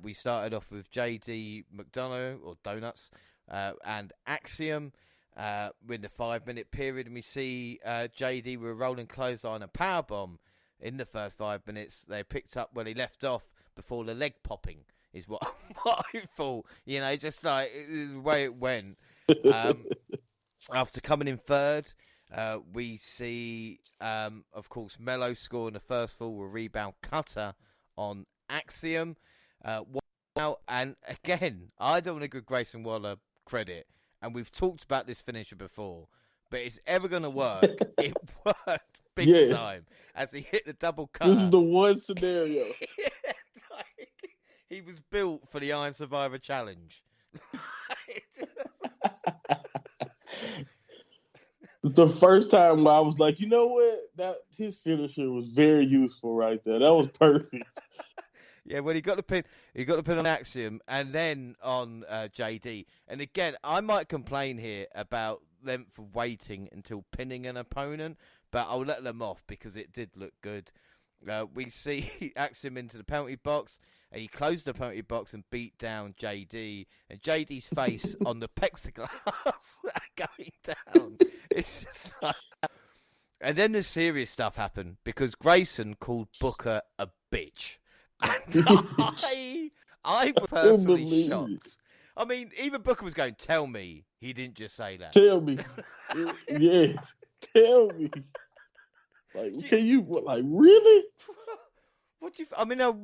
We started off with JD McDonough, or Donuts, and Axiom. In the 5-minute period, and we see JD with a rolling clothesline and powerbomb in the first 5 minutes. They picked up where he left off before the leg popping, is what I thought. Just like the way it went. After coming in third, we see, of course, Mello scoring the first fall with a rebound cutter on Axiom. And again, I don't want to give Grayson Waller credit. And we've talked about this finisher before, but it's ever going to work. It worked big time as he hit the double cutter. This is the one scenario. He was built for the Iron Survivor Challenge. The first time where I was like, you know what? That his finisher was very useful right there. That was perfect. Yeah, well, he got the pin on Axiom and then on JD. And again, I might complain here about length of waiting until pinning an opponent, but I'll let them off because it did look good. We see Axiom into the penalty box. And he closed the penalty box and beat down JD. And JD's face on the plexiglass going down. It's just like... And then the serious stuff happened because Grayson called Booker a bitch. And I was personally shocked. I mean, even Booker was going, tell me he didn't just say that. Tell me. Yes. Tell me. Like, can you, really? What do you? I mean, do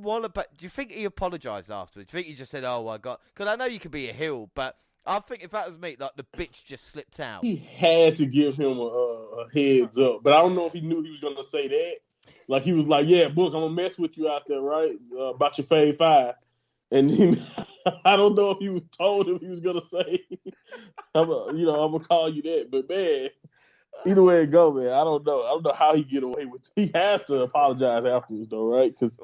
you think he apologised afterwards? Do you think he just said, "Oh, I got"? Because I know you could be a heel, but I think if that was me, like the bitch just slipped out. He had to give him a heads up, but I don't know if he knew he was going to say that. Like he was like, "Yeah, Book, I'm gonna mess with you out there, right? About your Fave 5," and then, I don't know if he told him he was going to say, "I'm gonna call you that." But man. Either way it go, man. I don't know how he get away with it. He has to apologize afterwards, though, right? Because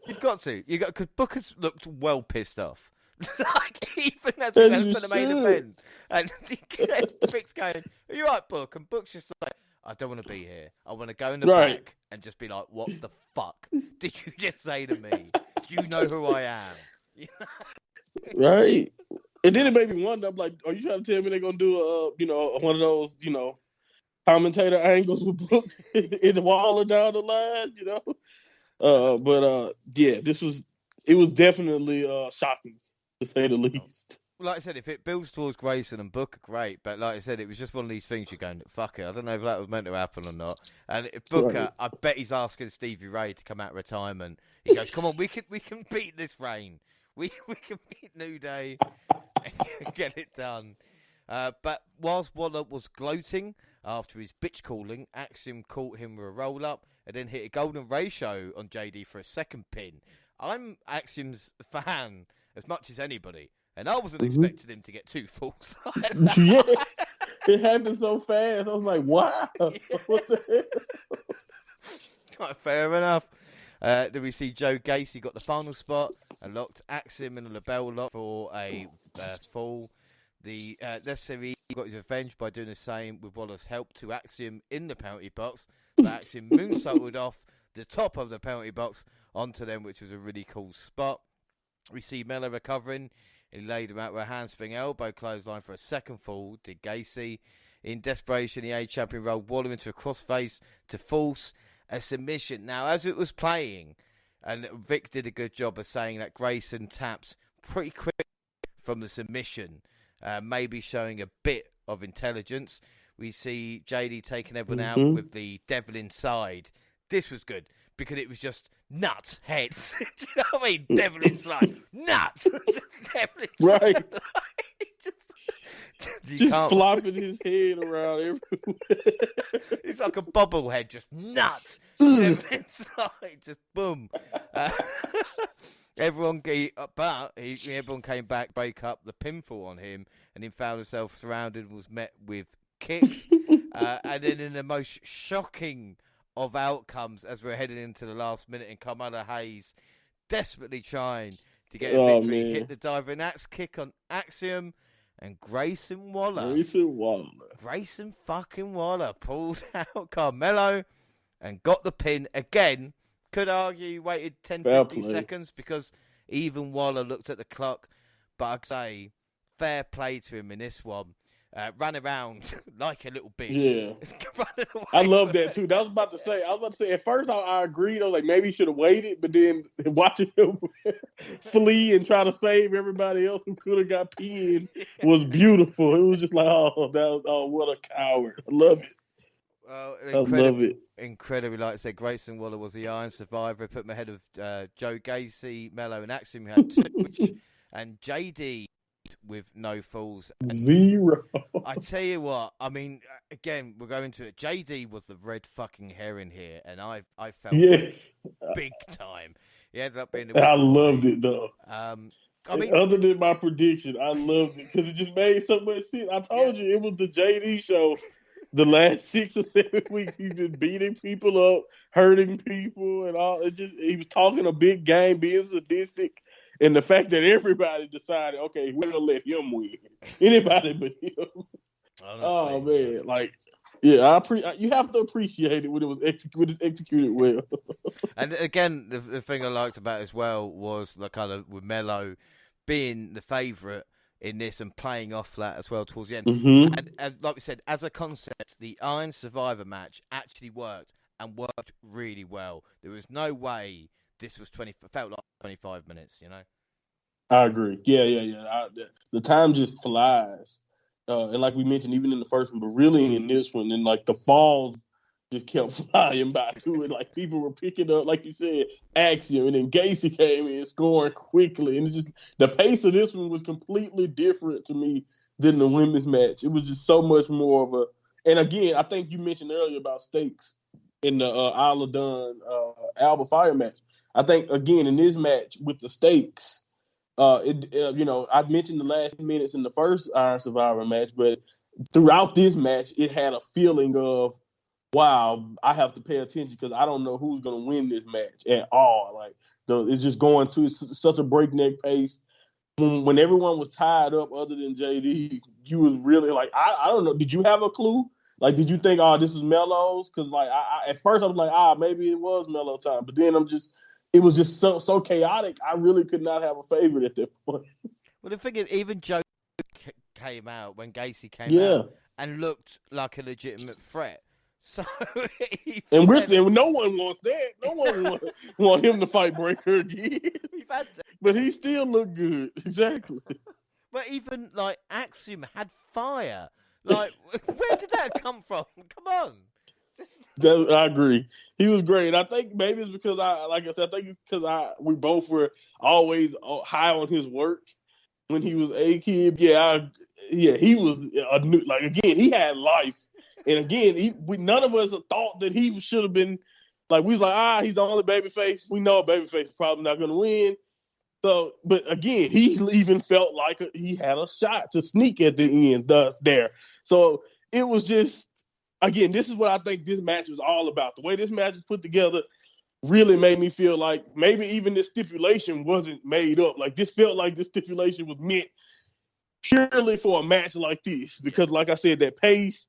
you've got to. Because Booker's looked well pissed off. Like even as we went to the main event, and Vic's going, "Are you right, Book?" And Book's just like, "I don't want to be here. I want to go in the back and just be like, what the fuck did you just say to me? Do you know who I am?" Right. And then it made me wonder. I'm like, are you trying to tell me they're gonna do one of those, commentator angles with Book in the wall or down the line, it was definitely shocking to say the least. Like I said, if it builds towards Grayson and Booker, great. But like I said, it was just one of these things you're going, fuck it. I don't know if that was meant to happen or not. And if Booker, I bet he's asking Stevie Ray to come out of retirement. He goes, come on, we can beat this reign. We can beat New Day and get it done. But whilst Waller was gloating after his bitch calling, Axiom caught him with a roll-up and then hit a golden ratio on JD for a second pin. I'm Axiom's fan as much as anybody, and I wasn't expecting him to get 2 falls. Yeah, it happened so fast. I was like, wow. Yeah. What the hell? Fair enough. Then we see Joe Gacy got the final spot and locked Axiom in a label lock for a fall. The Series got his revenge by doing the same with Waller's help to Axiom in the penalty box. But Axiom moonsaulted off the top of the penalty box onto them, which was a really cool spot. We see Mello recovering He laid him out with a handspring elbow clothesline for a second fall, did Gacy. In desperation, the A champion rolled Waller into a crossface to force a submission. Now, as it was playing, and Vic did a good job of saying that Grayson tapped pretty quick from the submission, maybe showing a bit of intelligence. We see JD taking everyone out with the devil inside. This was good because it was just nuts, heads. Do you know what I mean? Devil inside. Nuts. Devil inside. Right. just flopping his head around everywhere. It's like a bobblehead, just nuts. Devil inside. Just boom. Everyone came back, break up the pinfall on him, and he found himself surrounded and was met with kicks. And then in the most shocking of outcomes, as we're heading into the last minute, and Carmelo Hayes desperately trying to get a victory, hit the diving axe kick on Axiom, and Grayson fucking Waller pulled out Carmelo and got the pin again. Could argue he waited 10-15 seconds because even Waller looked at the clock, but I'd say fair play to him in this one. Ran around like a little bitch. Yeah. I love that too. I was about to say, at first I agreed. I was like, maybe he should have waited, but then watching him flee and try to save everybody else who could have got pinned was beautiful. It was just like, what a coward. I love it. Well, I love it. Incredibly, like I said, Grayson Waller was the Iron Survivor. Put him ahead of Joe Gacy, Mello, and Axiom, who had 2, and JD with no falls. 0. I tell you what, I mean, again, we're going to it. JD was the red fucking herring here, and I felt big time. He ended up being I loved it, though. I mean, other than my prediction, I loved it because it just made so much sense. I told you it was the JD show. The last 6 or 7 weeks, he's been beating people up, hurting people, and all. He was talking a big game, being sadistic, and the fact that everybody decided, okay, we're gonna let him win. Anybody but him. Honestly, man, you have to appreciate it when it was executed well. And again, the thing I liked about it as well was the kind of with Mello being the favourite in this and playing off that as well towards the end. And like we said, as a concept, the Iron Survivor match actually worked and worked really well. There was no way this was felt like 25 minutes, you know? I agree. Yeah. The time just flies. And like we mentioned, even in the first one, but really in this one, and like the falls just kept flying by to it. Like people were picking up, like you said, Axiom, and then Gacy came in scoring quickly. And the pace of this one was completely different to me than the women's match. It was just so much more of and again, I think you mentioned earlier about stakes in the Isle of Dawn Alba Fire match. I think, again, in this match with the stakes, I mentioned the last minutes in the first Iron Survivor match, but throughout this match, it had a feeling of, wow, I have to pay attention because I don't know who's going to win this match at all. Like, it's just going to such a breakneck pace. When everyone was tied up other than JD, you was really like, I don't know. Did you have a clue? Like, did you think, this was Mello's? Because, like, at first I was like, maybe it was Mello time. But then it was just so chaotic. I really could not have a favorite at that point. Well, the thing is, even Joe came out when Gacy came out and looked like a legitimate threat. So, and we're saying no one wants that. No one want him to fight Breaker again. But he still looked good. Exactly. But even like Axiom had fire. Like, where did that come from? Come on. I agree. He was great. I think maybe it's because we both were always high on his work when he was a kid. He was again, he had life. And again, none of us thought that he should have been, like, we was like, he's the only babyface. We know a babyface is probably not going to win. So, but again, he even felt like he had a shot to sneak at the end there. So it was just, again, this is what I think this match was all about. The way this match was put together really made me feel like maybe even this stipulation wasn't made up. Like, this felt like this stipulation was meant purely for a match like this. Because, like I said, that pace,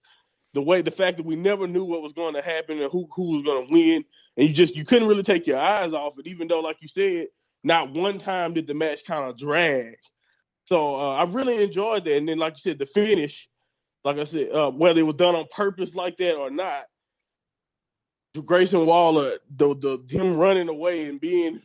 the fact that we never knew what was going to happen and who was going to win, and you couldn't really take your eyes off it, even though, like you said, not one time did the match kind of drag. So I really enjoyed that. And then, like you said, the finish, like I said, whether it was done on purpose like that or not, Grayson Waller, him running away and being,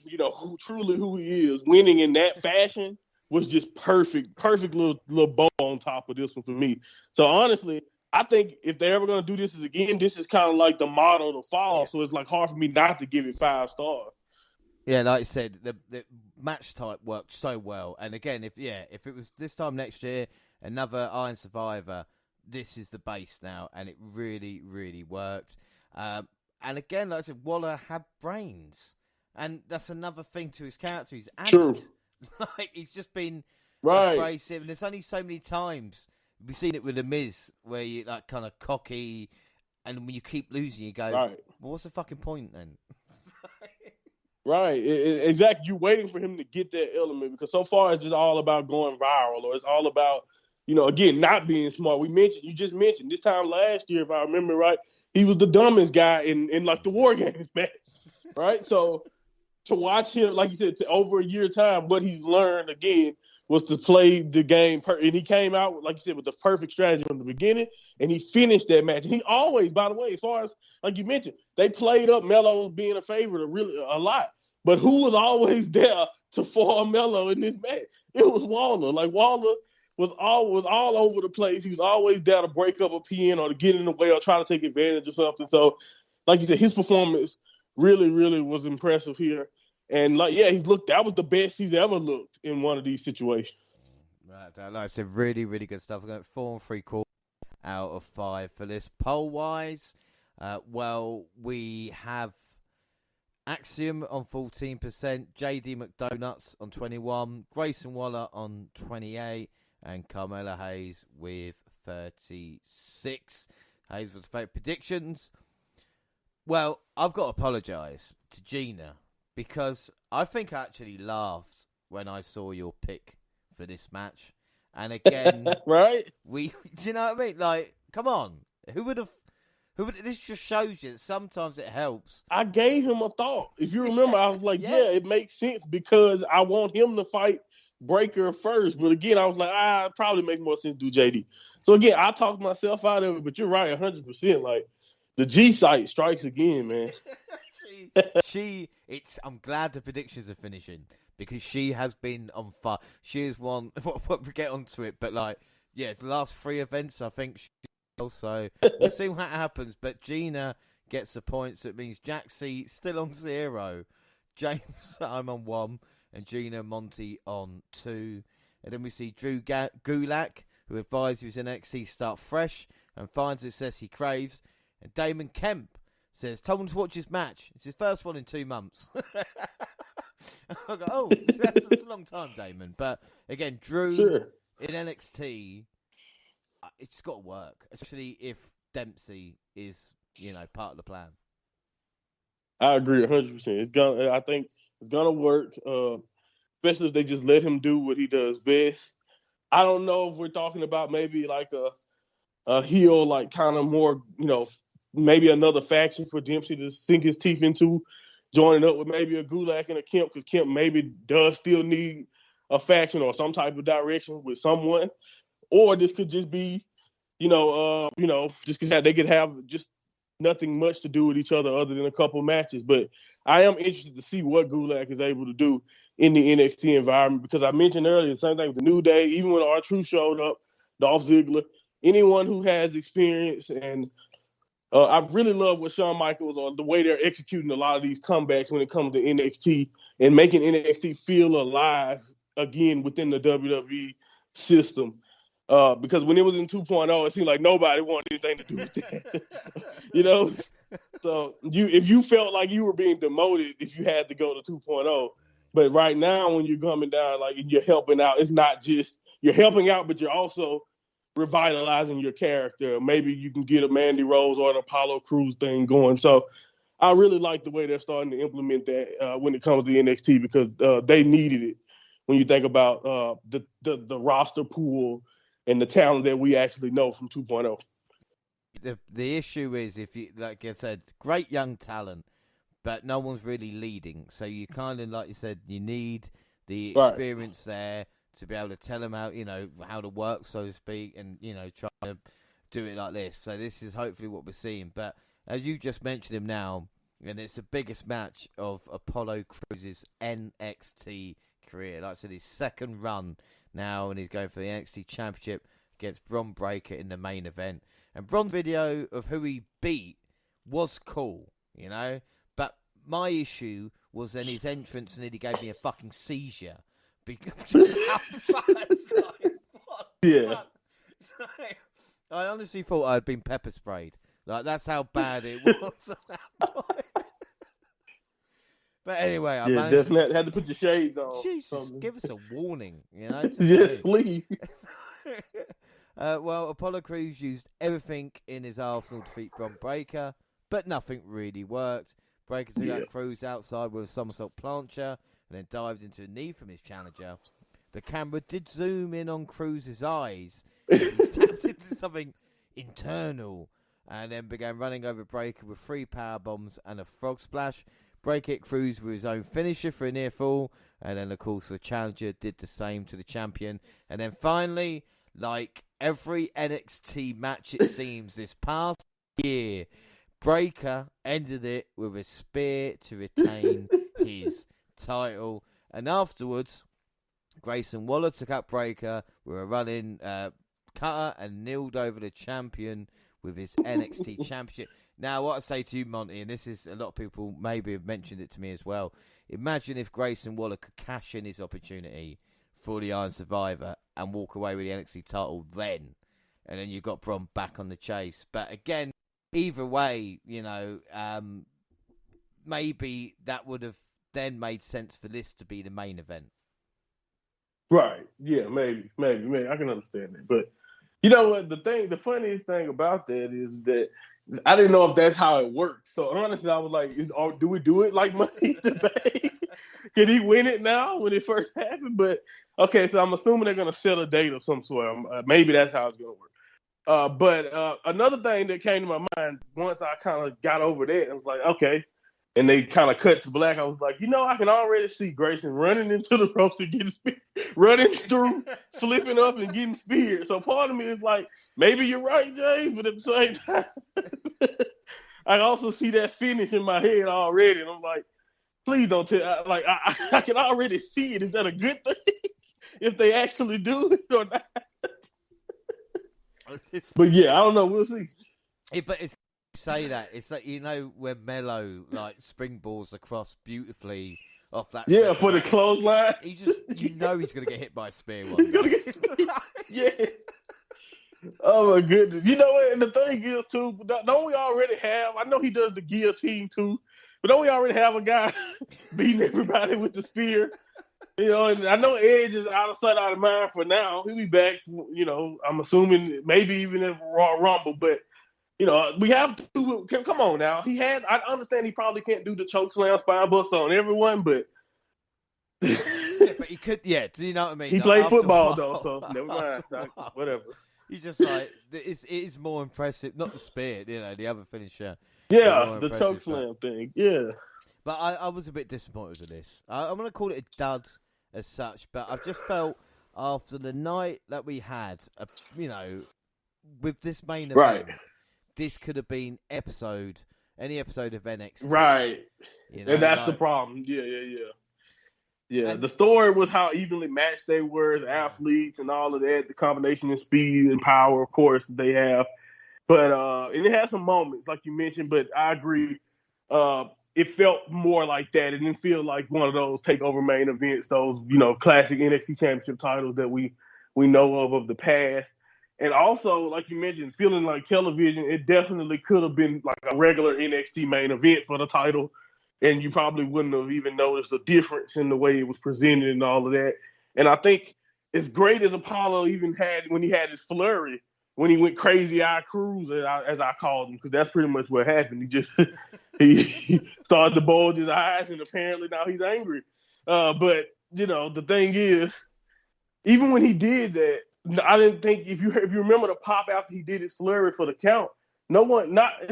truly who he is, winning in that fashion was just perfect little bow on top of this one for me. So honestly, I think if they're ever gonna do this again, this is kind of like the model to follow. Yeah. So it's like hard for me not to give it 5 stars. Yeah, like you said, the match type worked so well. And again, if it was this time next year, another Iron Survivor, this is the base now, and it really, really worked. And again, like I said, Waller had brains, and that's another thing to his character. He's added. True. Like he's just been right. abrasive, and there's only so mmany times we've seen it with The Miz where you like kind of cocky, and when you keep losing, you go, right. Well, what's the fucking point then? Right, exactly. You're waiting for him to get that element because so far it's just all about going viral, or it's all about, again, not being smart. You just mentioned this time last year, if I remember right, he was the dumbest guy in like the War Games match, right? So to watch him, like you said, to over a year time, what he's learned again was to play the game, and he came out, like you said, with the perfect strategy from the beginning, and he finished that match. And he always, by the way, as far as like you mentioned, they played up Melo being a favorite a lot. But who was always there to foil Melo in this match? It was Waller. Like Waller was all over the place. He was always there to break up a pin or to get in the way or try to take advantage of something. So, like you said, his performance really, really was impressive here. And that was the best he's ever looked in one of these situations. Right, like I said, really, really good stuff. We're going 4 3/4 out of 5 for this. Poll wise, we have Axiom on 14%, JD McDonuts on 21%, Grayson Waller on 28%, and Carmella Hayes with 36%. Hayes with fake predictions. Well, I've got to apologise to Gina because I think I actually laughed when I saw your pick for this match. And again, right? Do you know what I mean? Like, come on, who would have? This just shows you that sometimes it helps. I gave him a thought. If you remember, I was like, it makes sense because I want him to fight Breaker first. But again, I was like, it probably makes more sense to do JD. So again, I talked myself out of it, but you're right, 100%. Like, the G site strikes again, man. I'm glad the predictions are finishing because she has been on fire. She is one, we'll get onto it, but the last 3 events, I think so we'll see what happens, but Gina gets the points. It means Jaxie still on 0, James I'm on 1, and Gina Monty on 2. And then we see Drew Gulak, who advises NXT start fresh and finds the success he craves. And Damon Kemp says, told him to watch his match. It's his first one in 2 months. I go, that's a long time, Damon. But again, Drew in NXT, it's got to work, especially if Dempsey is, part of the plan. I agree 100%. I think it's gonna work, especially if they just let him do what he does best. I don't know if we're talking about maybe like a heel, like kind of more, maybe another faction for Dempsey to sink his teeth into, joining up with maybe a Gulak and a Kemp, because Kemp maybe does still need a faction or some type of direction with someone. Or this could just be, just because they could have just nothing much to do with each other than a couple matches. But I am interested to see what Gulak is able to do in the NXT environment, because I mentioned earlier, the same thing with the New Day, even when R-Truth showed up, Dolph Ziggler, anyone who has experience. And I really love what Shawn Michaels, or the way they're executing a lot of these comebacks when it comes to NXT and making NXT feel alive again within the WWE system. Because when it was in 2.0, it seemed like nobody wanted anything to do with that. So if you felt like you were being demoted if you had to go to 2.0, but right now when you're coming down, like you're helping out, it's not just you're helping out, but you're also revitalizing your character. Maybe you can get a Mandy Rose or an Apollo Crews thing going. So I really like the way they're starting to implement that when it comes to NXT, because they needed it. When you think about the roster pool and the talent that we actually know from 2.0. The issue is, if you, like I said, great young talent, but no one's really leading. So you kind of, like you said, you need the experience there to be able to tell him how to work, so to speak, and try to do it like this. So this is hopefully what we're seeing. But as you just mentioned him now, and it's the biggest match of Apollo Crews' NXT career. Like I said, his second run now, and he's going for the NXT Championship against Bron Breakker in the main event. And Bron's video of who he beat was cool, but my issue was then his entrance, and then he gave me a fucking seizure. Because yeah. So, I honestly thought I'd been pepper sprayed. Like, that's how bad it was at that point. But anyway, I managed definitely had to put your shades on. Jesus, give us a warning, Yes, please. Well, Apollo Crews used everything in his arsenal to defeat Bron Breakker, but nothing really worked. Breakker took out Crews outside with a somersault plancher and then dived into a knee from his challenger. The camera did zoom in on Crews' eyes. He tapped into something internal and then began running over Breakker with 3 power bombs and a frog splash. Breakker hit Crews with his own finisher for a near fall, and then of course the challenger did the same to the champion. And then finally, like every NXT match it seems this past year, Breakker ended it with a spear to retain his title. And afterwards, Grayson Waller took out Breakker with a running cutter and kneeled over the champion with his NXT Championship. Now, what I say to you, Monty, and this is a lot of people maybe have mentioned it to me as well. Imagine if Grayson Waller could cash in his opportunity for the Iron Survivor and walk away with the NXT title then. And then you've got Bron back on the chase. But again, either way, maybe that would have then made sense for this to be the main event. Right. Yeah, maybe. I can understand that. But you know what? The funniest thing about that is that I didn't know if that's how it worked. So honestly, I was like, do we do it like Money in the Bank? Can he win it now when it first happened? But okay, so I'm assuming they're going to set a date of some sort. Maybe that's how it's going to work. But another thing that came to my mind once I kind of got over that, I was like, okay. And they kind of cut to black. I was like, I can already see Grayson running into the ropes and getting speared, running through, flipping up and getting speared. So part of me is like, maybe you're right, James, but at the same time, I also see that finish in my head already. And I'm like, please don't tell. I can already see it. Is that a good thing if they actually do it or not? But yeah, I don't know. We'll see. But it's say that it's like when Mello springboards across beautifully off that. Yeah, for the clothesline. He just he's gonna get hit by a spear. He's gonna get speared. Yeah. Oh my goodness. You know what? And the thing is too, don't we already have? I know he does the guillotine too, but don't we already have a guy beating everybody with the spear? And I know Edge is out of sight, out of mind for now. He'll be back. I'm assuming maybe even in Royal Rumble, but. We have to. Come on now. I understand he probably can't do the choke slam spine buster on everyone, but. Yeah, but he could. Yeah, do you know what I mean? He played football though, so never mind. Whatever. He's just like it is more impressive. Not the spear, the other finisher. Yeah, the choke slam thing. Yeah. But I was a bit disappointed with this. I'm going to call it a dud as such, but I've just felt after the night that we had, with this main event. Right. This could have been any episode of NXT. Right. And that's the problem. Yeah. And the story was how evenly matched they were as athletes and all of that, the combination of speed and power, of course, that they have. But and it had some moments, like you mentioned, but I agree. It felt more like that. It didn't feel like one of those takeover main events, those, classic NXT championship titles that we know of the past. And also, like you mentioned, feeling like television, it definitely could have been like a regular NXT main event for the title. And you probably wouldn't have even noticed the difference in the way it was presented and all of that. And I think as great as Apollo even had when he had his flurry, when he went crazy eye Cruz, as I called him, because that's pretty much what happened. He started to bulge his eyes, and apparently now he's angry. But, the thing is, even when he did that, I didn't think if you remember the pop after he did his flurry for the count, it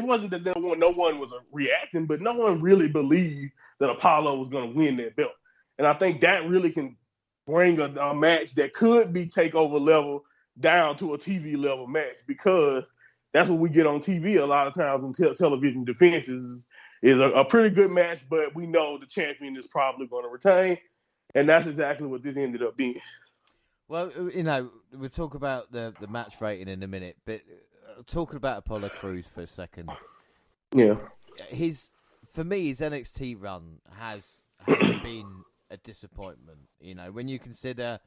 wasn't that no one was reacting, but no one really believed that Apollo was going to win that belt. And I think that really can bring a match that could be takeover level down to a TV level match, because that's what we get on TV a lot of times in television defenses is a pretty good match, but we know the champion is probably going to retain, and that's exactly what this ended up being. Well, we'll talk about the match rating in a minute, but talking about Apollo Crews for a second. Yeah. For me, his NXT run has been a disappointment. When you consider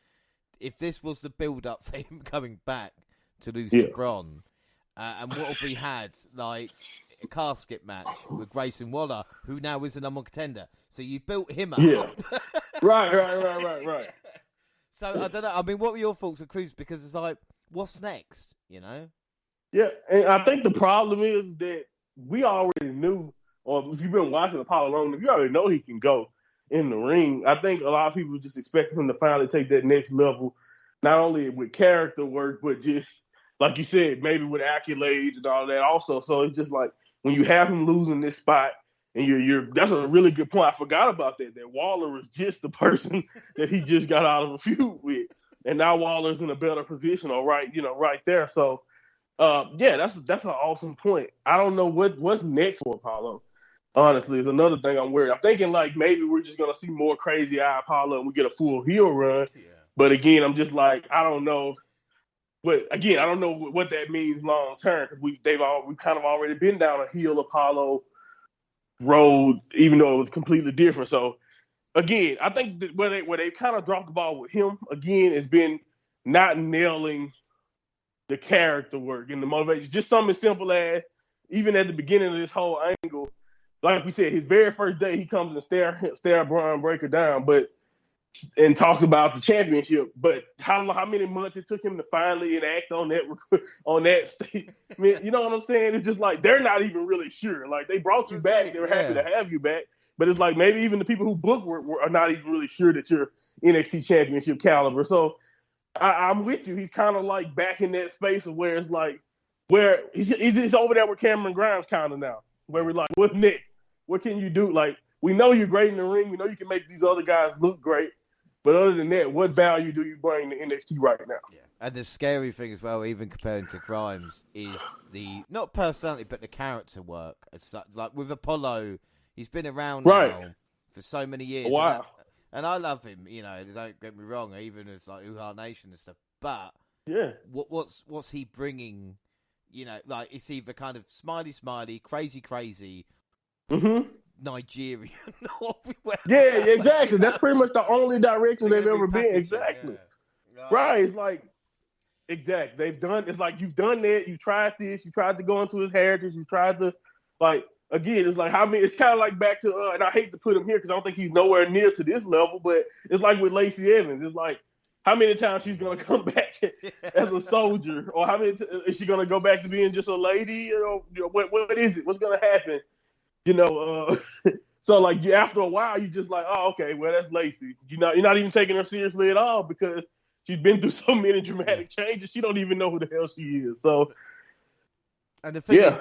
if this was the build-up for him coming back to lose to Braun, and what have we had, like a casket match with Grayson Waller, who now is the number one contender. So you built him up. Yeah. Right. So I don't know. I mean, what were your thoughts of Crews? Because it's like, what's next? Yeah, and I think the problem is that we already knew, or if you've been watching Apollo long enough, you already know he can go in the ring. I think a lot of people just expected him to finally take that next level, not only with character work, but just, like you said, maybe with accolades and all that also. So it's just like, when you have him losing this spot, and that's a really good point. I forgot about that Waller was just the person that he just got out of a feud with. And now Waller's in a better position, right there. So, that's an awesome point. I don't know what's next for Apollo. Honestly, is another thing I'm worried. I'm thinking like maybe we're just gonna see more crazy eye Apollo and we get a full heel run. Yeah. But again, I'm just like, I don't know. But again, I don't know what that means long term, because we've kind of already been down a heel Apollo road, even though it was completely different. So again, I think that where they kind of dropped the ball with him again has been not nailing the character work and the motivation. Just something as simple as, even at the beginning of this whole angle, like we said, his very first day, he comes and stare Braun Breaker down, and talks about the championship. But how many months it took him to finally enact on that state? I mean, you know what I'm saying? It's just like they're not even really sure. Like, they brought you back, they were happy to have you back, but it's like maybe even the people who booked are not even really sure that you're NXT Championship caliber. So I'm with you. He's kind of like back in that space of where it's like, where he's over there with Cameron Grimes kind of now, where we're like, what's next? What can you do? Like, we know you're great in the ring. We know you can make these other guys look great. But other than that, what value do you bring to NXT right now? Yeah. And the scary thing as well, even comparing to Grimes, is the, not personality, but the character work. As such. Like with Apollo, he's been around now for so many years. Wow. And I love him, don't get me wrong, even as like Uhaa Nation and stuff. But yeah, what's he bringing? Like, it's either kind of smiley, crazy, Nigerian. Yeah, exactly. That's pretty much the only direction they've ever been. Exactly. Yeah. Right. It's like, exactly. It's like, you've done that. You tried this. You tried to go into his heritage. You tried to, like, again, it's like it's kind of like back to, and I hate to put him here because I don't think he's nowhere near to this level, but it's like with Lacey Evans. It's like, how many times she's going to come back as a soldier, or how many is she going to go back to being just a lady? What is it? What's going to happen? So like after a while, you just like, oh, okay, well, that's Lacey. You're not even taking her seriously at all, because she's been through so many dramatic changes. She don't even know who the hell she is. So, and the thing is,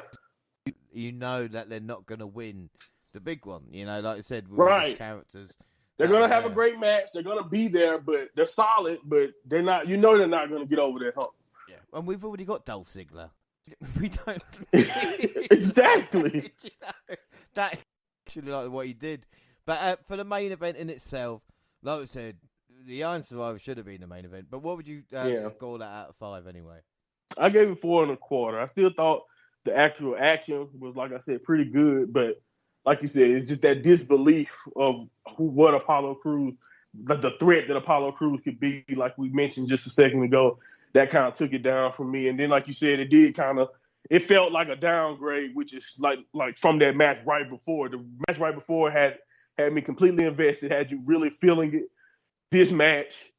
you know that they're not going to win the big one. Like I said, with all these characters, they're going to have a great match. They're going to be there, but they're solid. But they're not. They're not going to get over that hump. Yeah, and we've already got Dolph Ziggler. We don't exactly. That actually like what he did. But for the main event in itself, like I said, the Iron Survivor should have been the main event. But what would you score that out of 5 anyway? I gave it 4.25. I still thought the actual action was, like I said, pretty good. But like you said, it's just that disbelief of what Apollo Crews, the threat that Apollo Crews could be, like we mentioned just a second ago. That kind of took it down for me. And then, like you said, it felt like a downgrade, which is like from that match right before. The match right before had me completely invested, had you really feeling it. This match,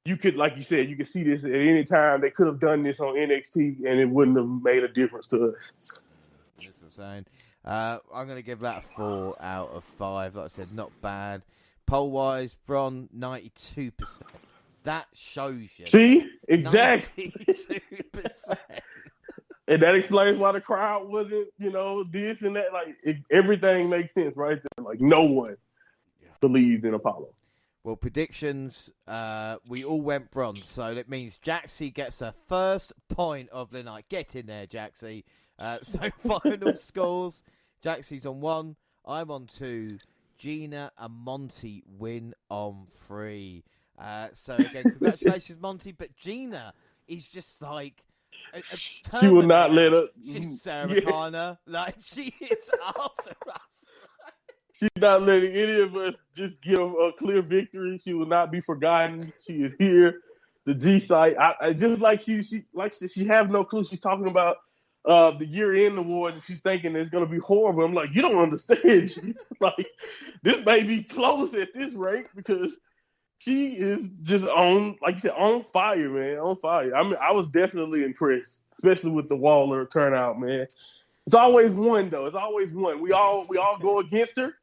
you could, like you said, you could see this at any time. They could have done this on NXT, and it wouldn't have made a difference to us. That's what I'm saying. I'm going to give that a 4 out of 5. Like I said, not bad. Poll-wise, Braun, 92%. That shows you. See? Exactly. 92%. And that explains why the crowd wasn't, this and that. Like, everything makes sense right there. Like, no one believed in Apollo. Well, predictions, we all went bronze, so that means Jaxie gets her first point of the night. Get in there, Jaxie. So final scores, Jaxie's on 1, I'm on 2, Gina and Monty win on 3. So again, congratulations, Monty, but Gina is just like... she will not let her... She's Sarah Connor. Like, she is after us. She's not letting any of us just give a clear victory. She will not be forgotten. She is here. The G site. I just like she have no clue. She's talking about the year-end awards, and she's thinking it's gonna be horrible. I'm like, you don't understand. Like, this may be close at this rate because she is just on, like you said, on fire, man, on fire. I mean, I was definitely impressed, especially with the Waller turnout, man. It's always one though. It's always one. We all go against her.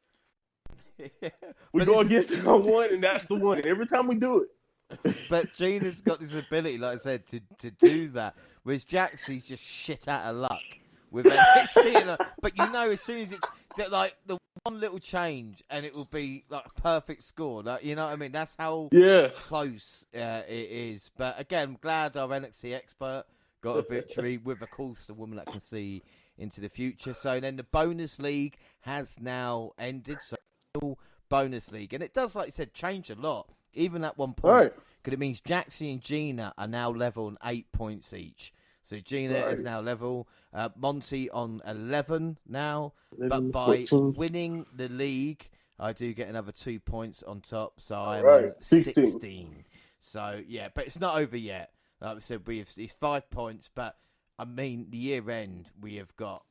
Yeah, we go against her on one, and that's the one. Every time we do it. But Gina's got this ability, like I said, to do that. Whereas Jaxie's just shit out of luck with NXT. But you know, as soon as it's like the one little change, and it will be like a perfect score. Like, you know what I mean? That's how close it is. But again, I'm glad our NXT expert got a victory with, of course, the woman that can see into the future. So then the bonus league has now ended. So bonus league, and it does, like you said, change a lot. Even at one point, because it means Jaxie and Gina are now level on 8 points each. So Gina is now level. Monty on 11 now, but by winning the league, I do get another 2 points on top. So I'm on 16. So yeah, but it's not over yet. Like I said, it's 5 points, but I mean, the year end we have got.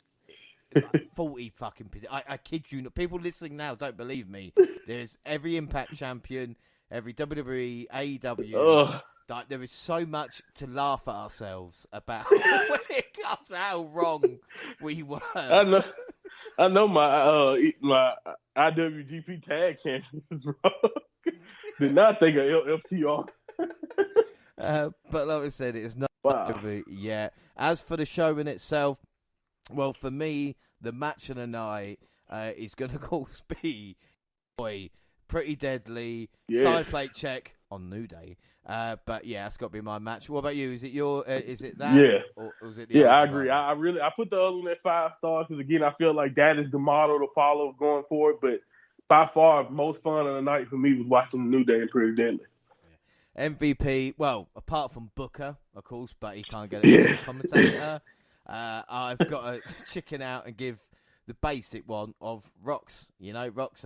Like 40 fucking... I kid you not. People listening now don't believe me. There's every Impact champion, every WWE, AEW. Like, there is so much to laugh at ourselves about when it comes to how wrong we were. I know my IWGP tag champions, bro. Did not think of LFTR. But like I said, it's not over yet. As for the show in itself, well, for me, the match of the night is going to, of course, be Pretty Deadly, side plate check on New Day. But yeah, that's got to be my match. What about you? Is it is it that? Yeah. Or is it the I agree. I put the other one at 5 stars because, again, I feel like that is the model to follow going forward. But by far, most fun of the night for me was watching New Day and Pretty Deadly. MVP, well, apart from Booker, of course, but he can't get it as a commentator. I've got to chicken out and give the basic one of Rox. You know, Rox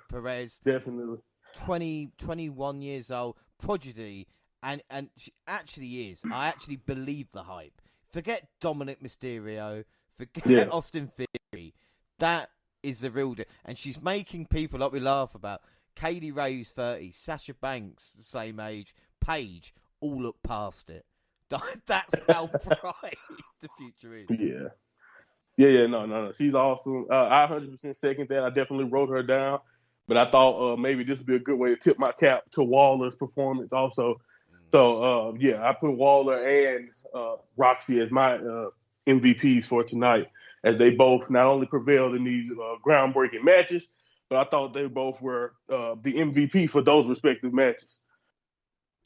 Perez. Definitely. 21 years old, prodigy, and she actually is. I actually believe the hype. Forget Dominic Mysterio, forget Austin Theory. That is the real deal. And she's making people, like we laugh about, Kaylee Ray's 30, Sasha Banks, the same age, Paige, all look past it. That's how bright the future is. Yeah. No. She's awesome. I 100% second that. I definitely wrote her down. But I thought maybe this would be a good way to tip my cap to Waller's performance also. So, I put Waller and Roxy as my MVPs for tonight, as they both not only prevailed in these groundbreaking matches, but I thought they both were the MVP for those respective matches.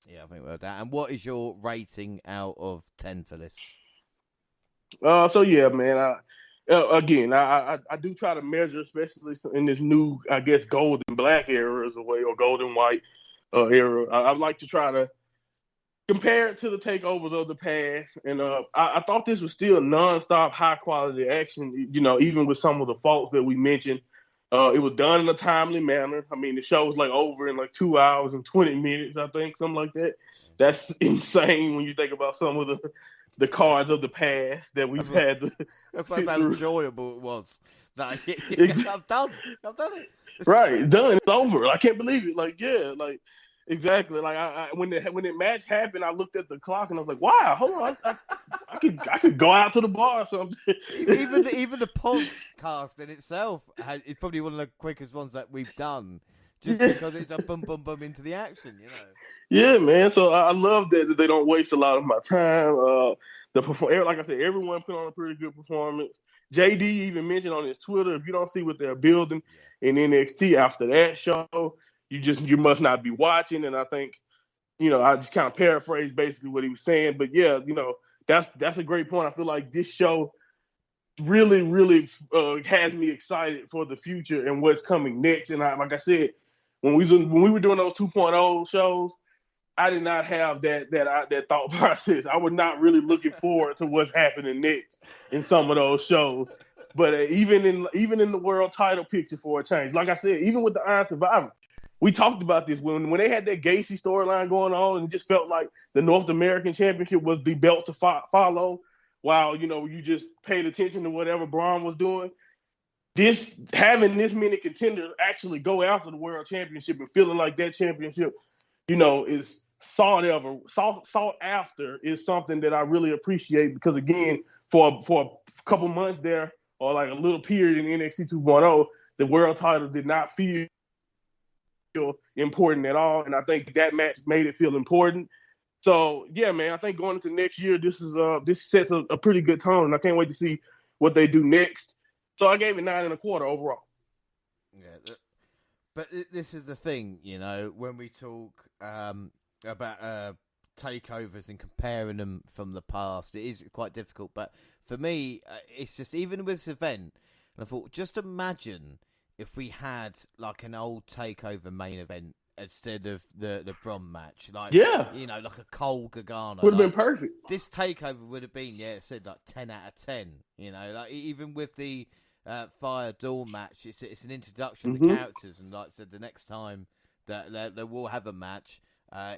Yeah, I think we're that. And what is your rating out of 10 for this? Man, I do try to measure, especially in this new, I guess, gold and black era as a way, or gold and white era. I'd like to try to compare it to the takeovers of the past. And I thought this was still nonstop, high-quality action, you know, even with some of the faults that we mentioned. It was done in a timely manner. I mean, the show was over in 2 hours and 20 minutes, I think, something like that. That's insane when you think about some of the cards of the past that we've had. That's how enjoyable it was. I've done it. Right, done. It's over. I can't believe it. Exactly. When the match happened, I looked at the clock and I was like, "Wow, hold on, I could go out to the bar or something." even the podcast in itself is probably one of the quickest ones that we've done, just because it's a boom into the action, you know. Yeah, man. So I love that they don't waste a lot of my time. Like I said, everyone put on a pretty good performance. JD even mentioned on his Twitter, if you don't see what they're building in NXT after that show, you must not be watching. And I think, I just kind of paraphrased basically what he was saying. But yeah, that's a great point. I feel like this show really, really has me excited for the future and what's coming next. And like I said, when we were doing those 2.0 shows, I did not have that thought process. I was not really looking forward to what's happening next in some of those shows. But even in the world title picture for a change, like I said, even with the Iron Survivor, we talked about this when they had that Gacy storyline going on, and it just felt like the North American Championship was the belt to follow. While you just paid attention to whatever Braun was doing. Having this many contenders actually go after the world championship and feeling like that championship, is sought after is something that I really appreciate, because again, for a couple months there, or like a little period in NXT 2.0, the world title did not feel important at all, and I think that match made it feel important. So yeah, man, I think going into next year, this sets a pretty good tone, and I can't wait to see what they do next. So I gave it 9.25 overall. Yeah, but this is the thing, when we talk about takeovers and comparing them from the past, it is quite difficult. But for me, it's just, even with this event, and I thought, just imagine if we had like an old takeover main event instead of the Bron match, like like a Cole Gargano, would have been perfect. This takeover would have been, it said like 10 out of 10. Like even with the Fire Dawn match, it's an introduction to characters, and like I said, the next time that they will have a match,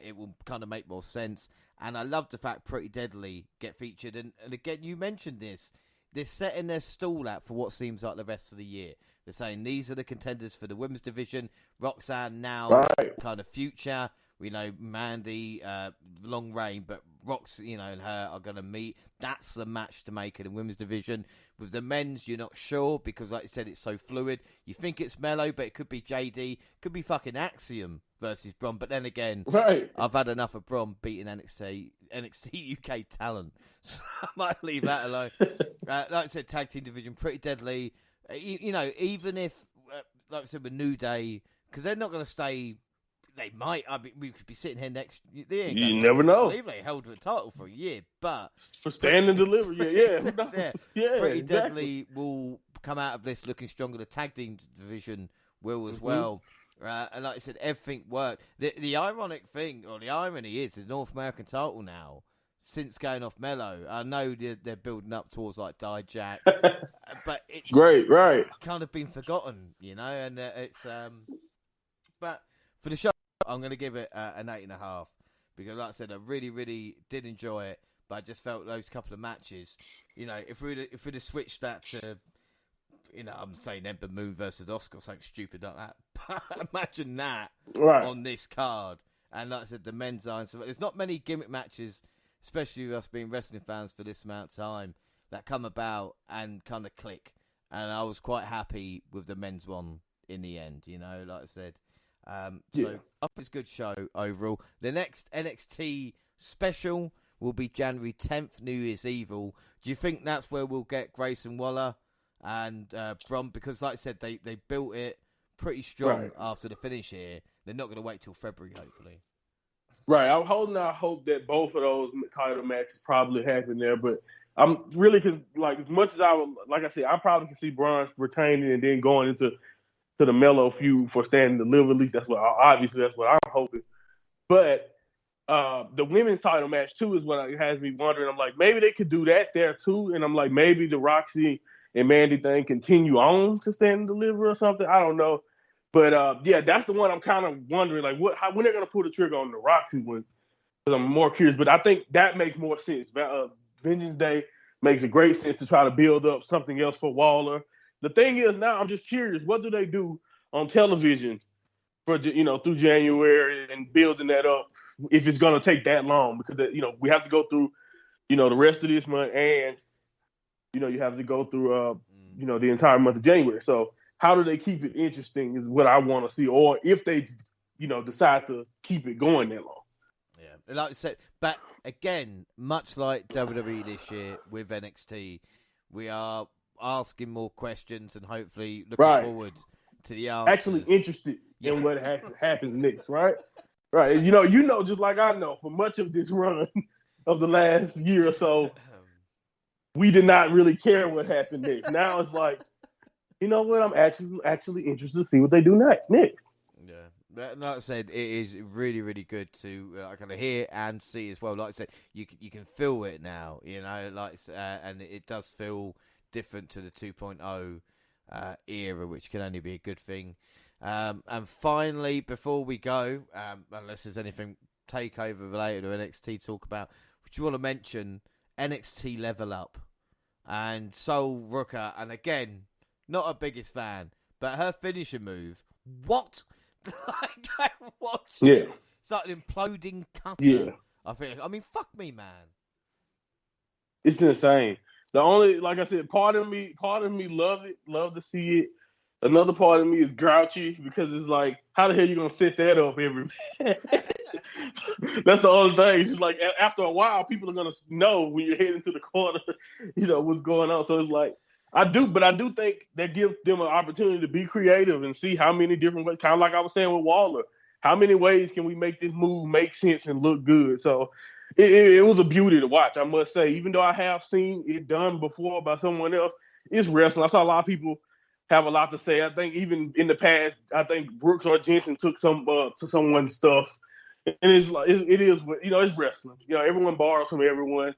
it will kind of make more sense. And I love the fact Pretty Deadly get featured, and again, you mentioned this. They're setting their stall out for what seems like the rest of the year. They're saying these are the contenders for the women's division. Roxanne now kind of future. We know Mandy, long reign, but Rox, and her are going to meet. That's the match to make in the women's division. With the men's, you're not sure because, like you said, it's so fluid. You think it's Mello, but it could be JD. Could be fucking Axiom versus Bron. But then again, I've had enough of Bron beating NXT UK talent. So I might leave that alone. Like I said, tag team division, Pretty Deadly. Even if, like I said, with New Day, because they're not going to stay. They might. I mean, we could be sitting here next. You never know. I believe they held the title for a year, but for stand and deliver, yeah. Pretty Deadly will come out of this looking stronger. The tag team division will as well. And like I said, everything worked. The ironic thing, or the irony is, the North American title now, since going off Mello, I know they're building up towards like Dijak, but it's right. It's kind of been forgotten, and it's but for the show, I'm going to give it an 8.5, because like I said, I really, really did enjoy it, but I just felt those couple of matches, if we'd have switched that to, I'm saying Ember Moon versus Oscar or something stupid like that, but imagine that on this card. And like I said, the men's iron, so there's not many gimmick matches, especially with us being wrestling fans for this amount of time, that come about and kind of click. And I was quite happy with the men's one in the end, like I said. So up is a good show overall. The next NXT special will be January 10th, New Year's Evil. Do you think that's where we'll get Grayson Waller and Bron? Because like I said, they built it pretty strong after the finish here. They're not going to wait till February, hopefully. Right. I'm holding out hope that both of those title matches probably happen there, but I'm really, as much as I said, I probably can see Braun retaining and then going into the Mello feud for stand and deliver. At least that's what I'm hoping. But the women's title match too is what has me wondering. I'm like, maybe they could do that there too, and I'm like, maybe the Roxy and Mandy thing continue on to stand and deliver or something. I don't know. But that's the one I'm kind of wondering, like, when they're gonna pull the trigger on the Roxy one. Because I'm more curious, but I think that makes more sense. Vengeance Day makes a great sense to try to build up something else for Waller. The thing is, now I'm just curious, what do they do on television for through January and building that up if it's gonna take that long? Because we have to go through the rest of this month, and you have to go through the entire month of January. So how do they keep it interesting is what I want to see, or if they decide to keep it going that long. Yeah, like I said, but again, much like WWE this year with NXT, we are asking more questions and hopefully looking forward to the answers. Actually interested and what happens next, right? Right. You know, just like I know, for much of this run of the last year or so, we did not really care what happened next. Now it's like, you know what? I'm actually interested to see what they do next. Yeah, like I said, it is really, really good to kind of hear and see as well. Like I said, you can feel it now, you know, and it does feel different to the 2.0 era, which can only be a good thing. And finally, before we go, unless there's anything takeover related or NXT talk about, would you want to mention NXT Level Up and Sol Ruka? And again, not a biggest fan, but her finisher move, what? Like, I watched it. It's like an imploding cutter. Yeah. I mean, fuck me, man. It's insane. The only, like I said, part of me love to see it. Another part of me is grouchy because it's like, how the hell you gonna set that up every match? That's the only thing. It's just like after a while, people are gonna know when you're heading to the corner, you know what's going on. So it's like I do think that gives them an opportunity to be creative and see how many different ways. Kind of like I was saying with Waller, how many ways can we make this move make sense and look good? So it was a beauty to watch, I must say. Even though I have seen it done before by someone else, it's wrestling. I saw a lot of people have a lot to say. I think even in the past, I think Brooks or Jensen took some to someone's stuff, and it's like it is, you know, it's wrestling. You know, everyone borrows from everyone.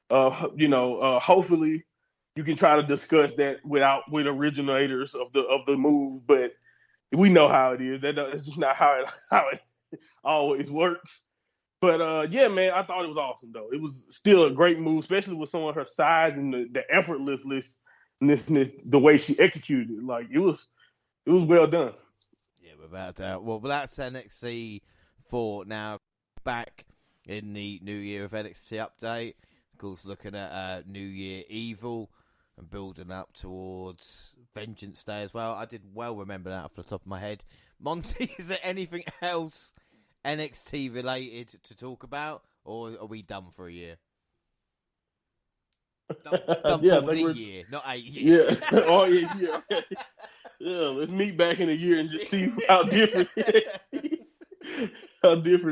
Hopefully, you can try to discuss that with originators of the move, but we know how it is. That's just not how it always works. But yeah, man, I thought it was awesome though. It was still a great move, especially with someone her size and the effortlessness, the way she executed it. Like it was well done. Yeah, without doubt. Well, that's NXT 4 now back in the new year of NXT update. Of course, looking at New Year Evil and building up towards Vengeance Day as well. I did well remember that off the top of my head. Monty, is there anything else NXT related to talk about, or are we done for a year? Done Yeah, for a year, not 8 years. Yeah. Oh yeah. Okay. Yeah, let's meet back in a year and just see how different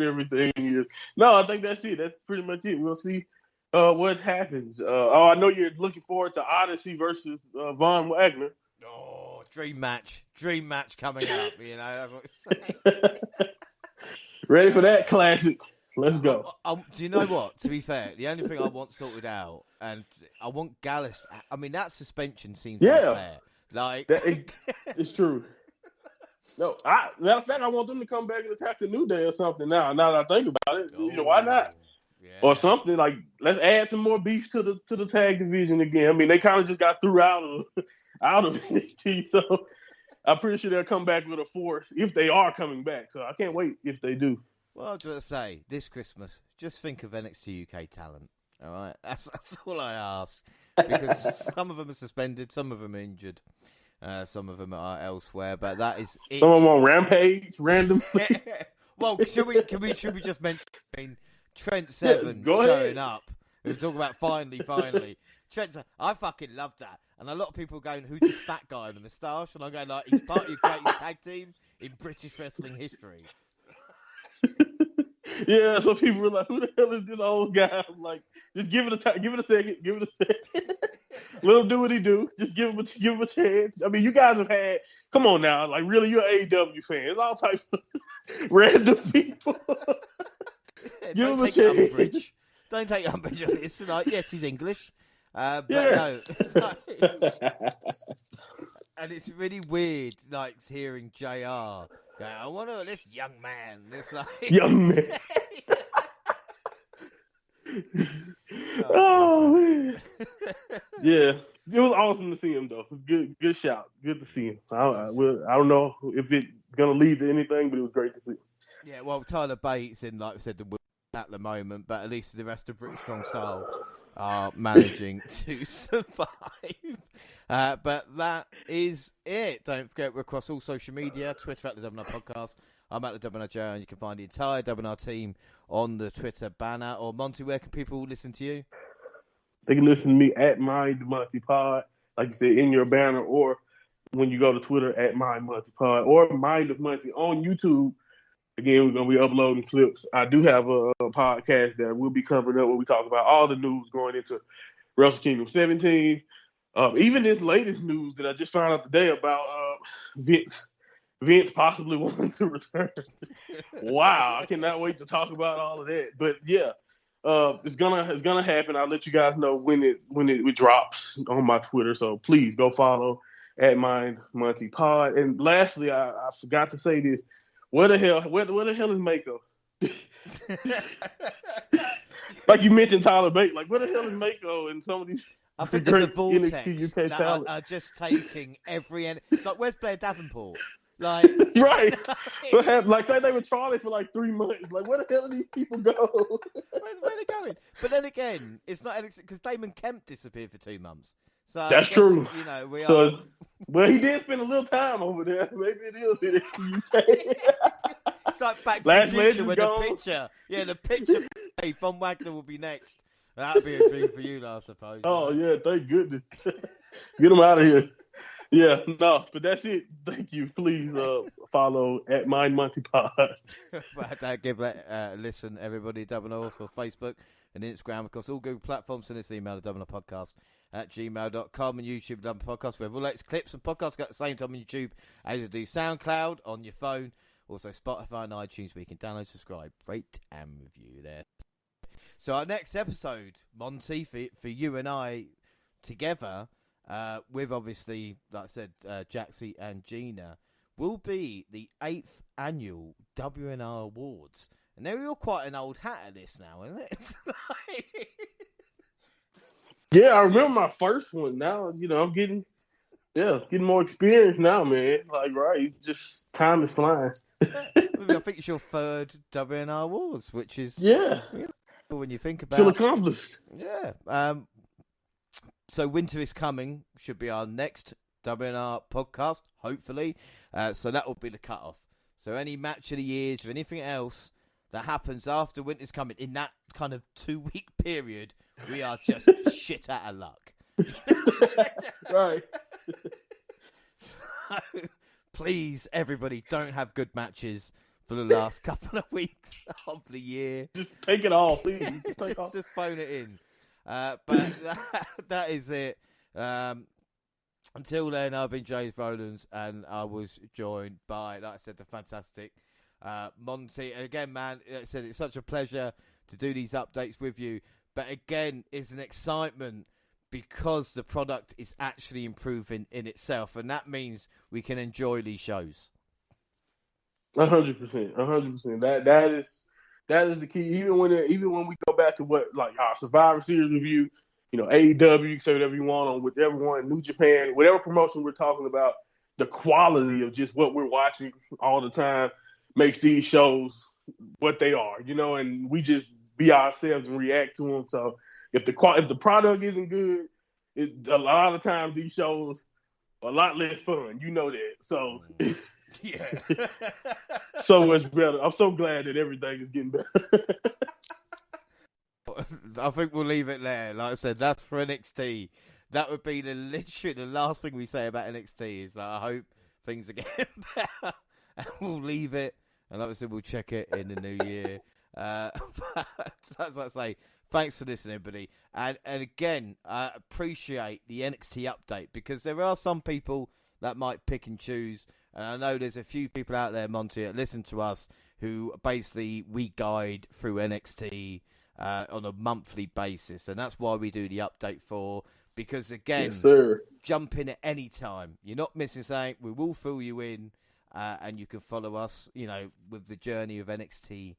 everything is. No, I think that's it. That's pretty much it. We'll see what happens. I know you're looking forward to Odyssey versus Von Wagner. Oh, dream match coming up. You know. Ready for that classic? Let's go. Do you know what? To be fair, the only thing I want sorted out, and I want Gallus. I mean, that suspension seems unfair. Like it's true. No, matter of fact, I want them to come back and attack the New Day or something. Now that I think about it, you know, why not? Yeah. Or something like, let's add some more beef to the tag division again. I mean, they kind of just got threw out of NXT, so I'm pretty sure they'll come back with a force if they are coming back. So I can't wait if they do. Well, I was going to say, this Christmas, just think of NXT UK talent. All right, that's all I ask. Because some of them are suspended, some of them are injured, some of them are elsewhere. But that is it. Some of them on Rampage, randomly. Well, should we just mention Trent Seven showing up? We're talking about finally. Trent, I fucking love that. And a lot of people are going, who's this fat guy with a moustache? And I'm going, like, he's part of your greatest tag team in British wrestling history. Yeah, so people were like, who the hell is this old guy? I'm like, just give it a second. Let him do what he do. Just give him a chance. I mean, you guys have had, come on now, like really, you're an AEW fan. It's all types of random people. Give him a chance. Don't take umbrage on this. Like, yes, he's English. But yeah. No. And it's really weird, like, hearing JR go, I want to this young man. This like young man. Oh man. Yeah. It was awesome to see him though. It was good shout. Good to see him. I don't know if it's gonna lead to anything, but it was great to see him. Yeah, well, Tyler Bates in, like I said, the at the moment, but at least the rest of British Strong Style are managing to survive. But that is it. Don't forget, we're across all social media, Twitter at the WNR Podcast. I'm at the WNR Joe, and you can find the entire WNR team on the Twitter banner. Or Monty, where can people listen to you? They can listen to me at Monty Pod, like you said, in your banner, or when you go to Twitter at Mind Monty Pod or Mind of Monty on YouTube. Again, we're going to be uploading clips. I do have a podcast that we'll be covering up where we talk about all the news going into Wrestle Kingdom 17. Even this latest news that I just found out today about Vince possibly wanting to return. Wow, I cannot wait to talk about all of that. But yeah, it's gonna happen. I'll let you guys know when it drops on my Twitter. So please go follow at Mind Monty Pod. And lastly, I forgot to say this. Where the hell is Mako? Like you mentioned Tyler Bate. Like where the hell is Mako and some of these I think there's a vortex NXT UK talent are just taking every like where's Blair Davenport? Like right. What happened? Like say they were Charlie for like 3 months. Like where the hell do these people go? Where are they going? But then again, it's not because Damon Kemp disappeared for 2 months. So that's true. You know, well, he did spend a little time over there. Maybe it is in the UK. It's like Back to Last the Future Legend with gone. the picture. Hey, Von Wagner will be next. That'll be a dream for you, I suppose. Oh yeah, thank goodness. Get him out of here. Yeah, no, but that's it. Thank you. Please follow at Mind Monty Pod. Give that a listen, everybody. WNR for Facebook and Instagram, of course, all Google platforms. Send us an email to WNRpodcast@gmail.com and YouTube Podcast. We have all latest clips and podcasts at the same time on YouTube as you do SoundCloud on your phone. Also Spotify and iTunes where you can download, subscribe, rate and review there. So our next episode, Monty, for you and I together, with obviously, like I said, Jaxie and Gina, will be the 8th annual WNR Awards. And they're all quite an old hat at this now, isn't it? Yeah, I remember my first one. Now, I'm getting more experience now, man. Like, right, just time is flying. I think it's your 3rd WNR Awards, which is when you think about still accomplished. Yeah. So winter is coming. Should be our next WNR podcast, hopefully. So that will be the cutoff. So any match of the years or anything else that happens after winter's coming in that kind of 2-week period, we are just shit out of luck. Right. So please, everybody, don't have good matches for the last couple of weeks of the year. Just take it all, please. Just phone it in. But that is it. Until then, I've been James Rowlands, and I was joined by, like I said, the fantastic Monty. And again, man, like I said, it's such a pleasure to do these updates with you. But again, it's an excitement because the product is actually improving in itself, and that means we can enjoy these shows. 100%. That is the key. Even when we go back to what like our Survivor Series review, AEW, say whatever you want on whichever one, New Japan, whatever promotion we're talking about, the quality of just what we're watching all the time makes these shows what they are, and we just be ourselves and react to them. So if the product isn't good, a lot of times these shows are a lot less fun. You know that. So yeah, so much better. I'm so glad that everything is getting better. I think we'll leave it there. Like I said, that's for NXT. That would be literally the last thing we say about NXT is that I hope things are getting better. And we'll leave it. And like I said, we'll check it in the new year. But that's what I say. Thanks for listening, everybody. And again, I appreciate the NXT update because there are some people that might pick and choose. And I know there's a few people out there, Monty, that listen to us who basically we guide through NXT on a monthly basis. And that's why we do the update for. Because again, yes, sir. Jump in at any time. You're not missing something. We will fill you in. And you can follow us, with the journey of NXT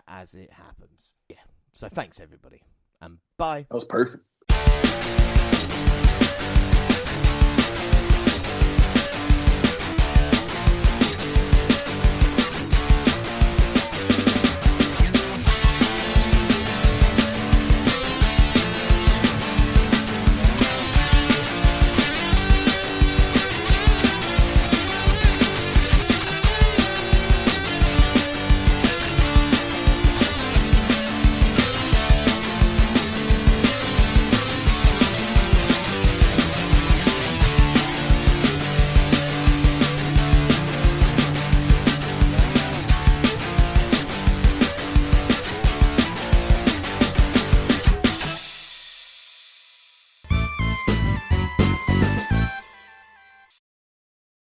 as it happens. Yeah. So thanks, everybody. And bye. That was perfect.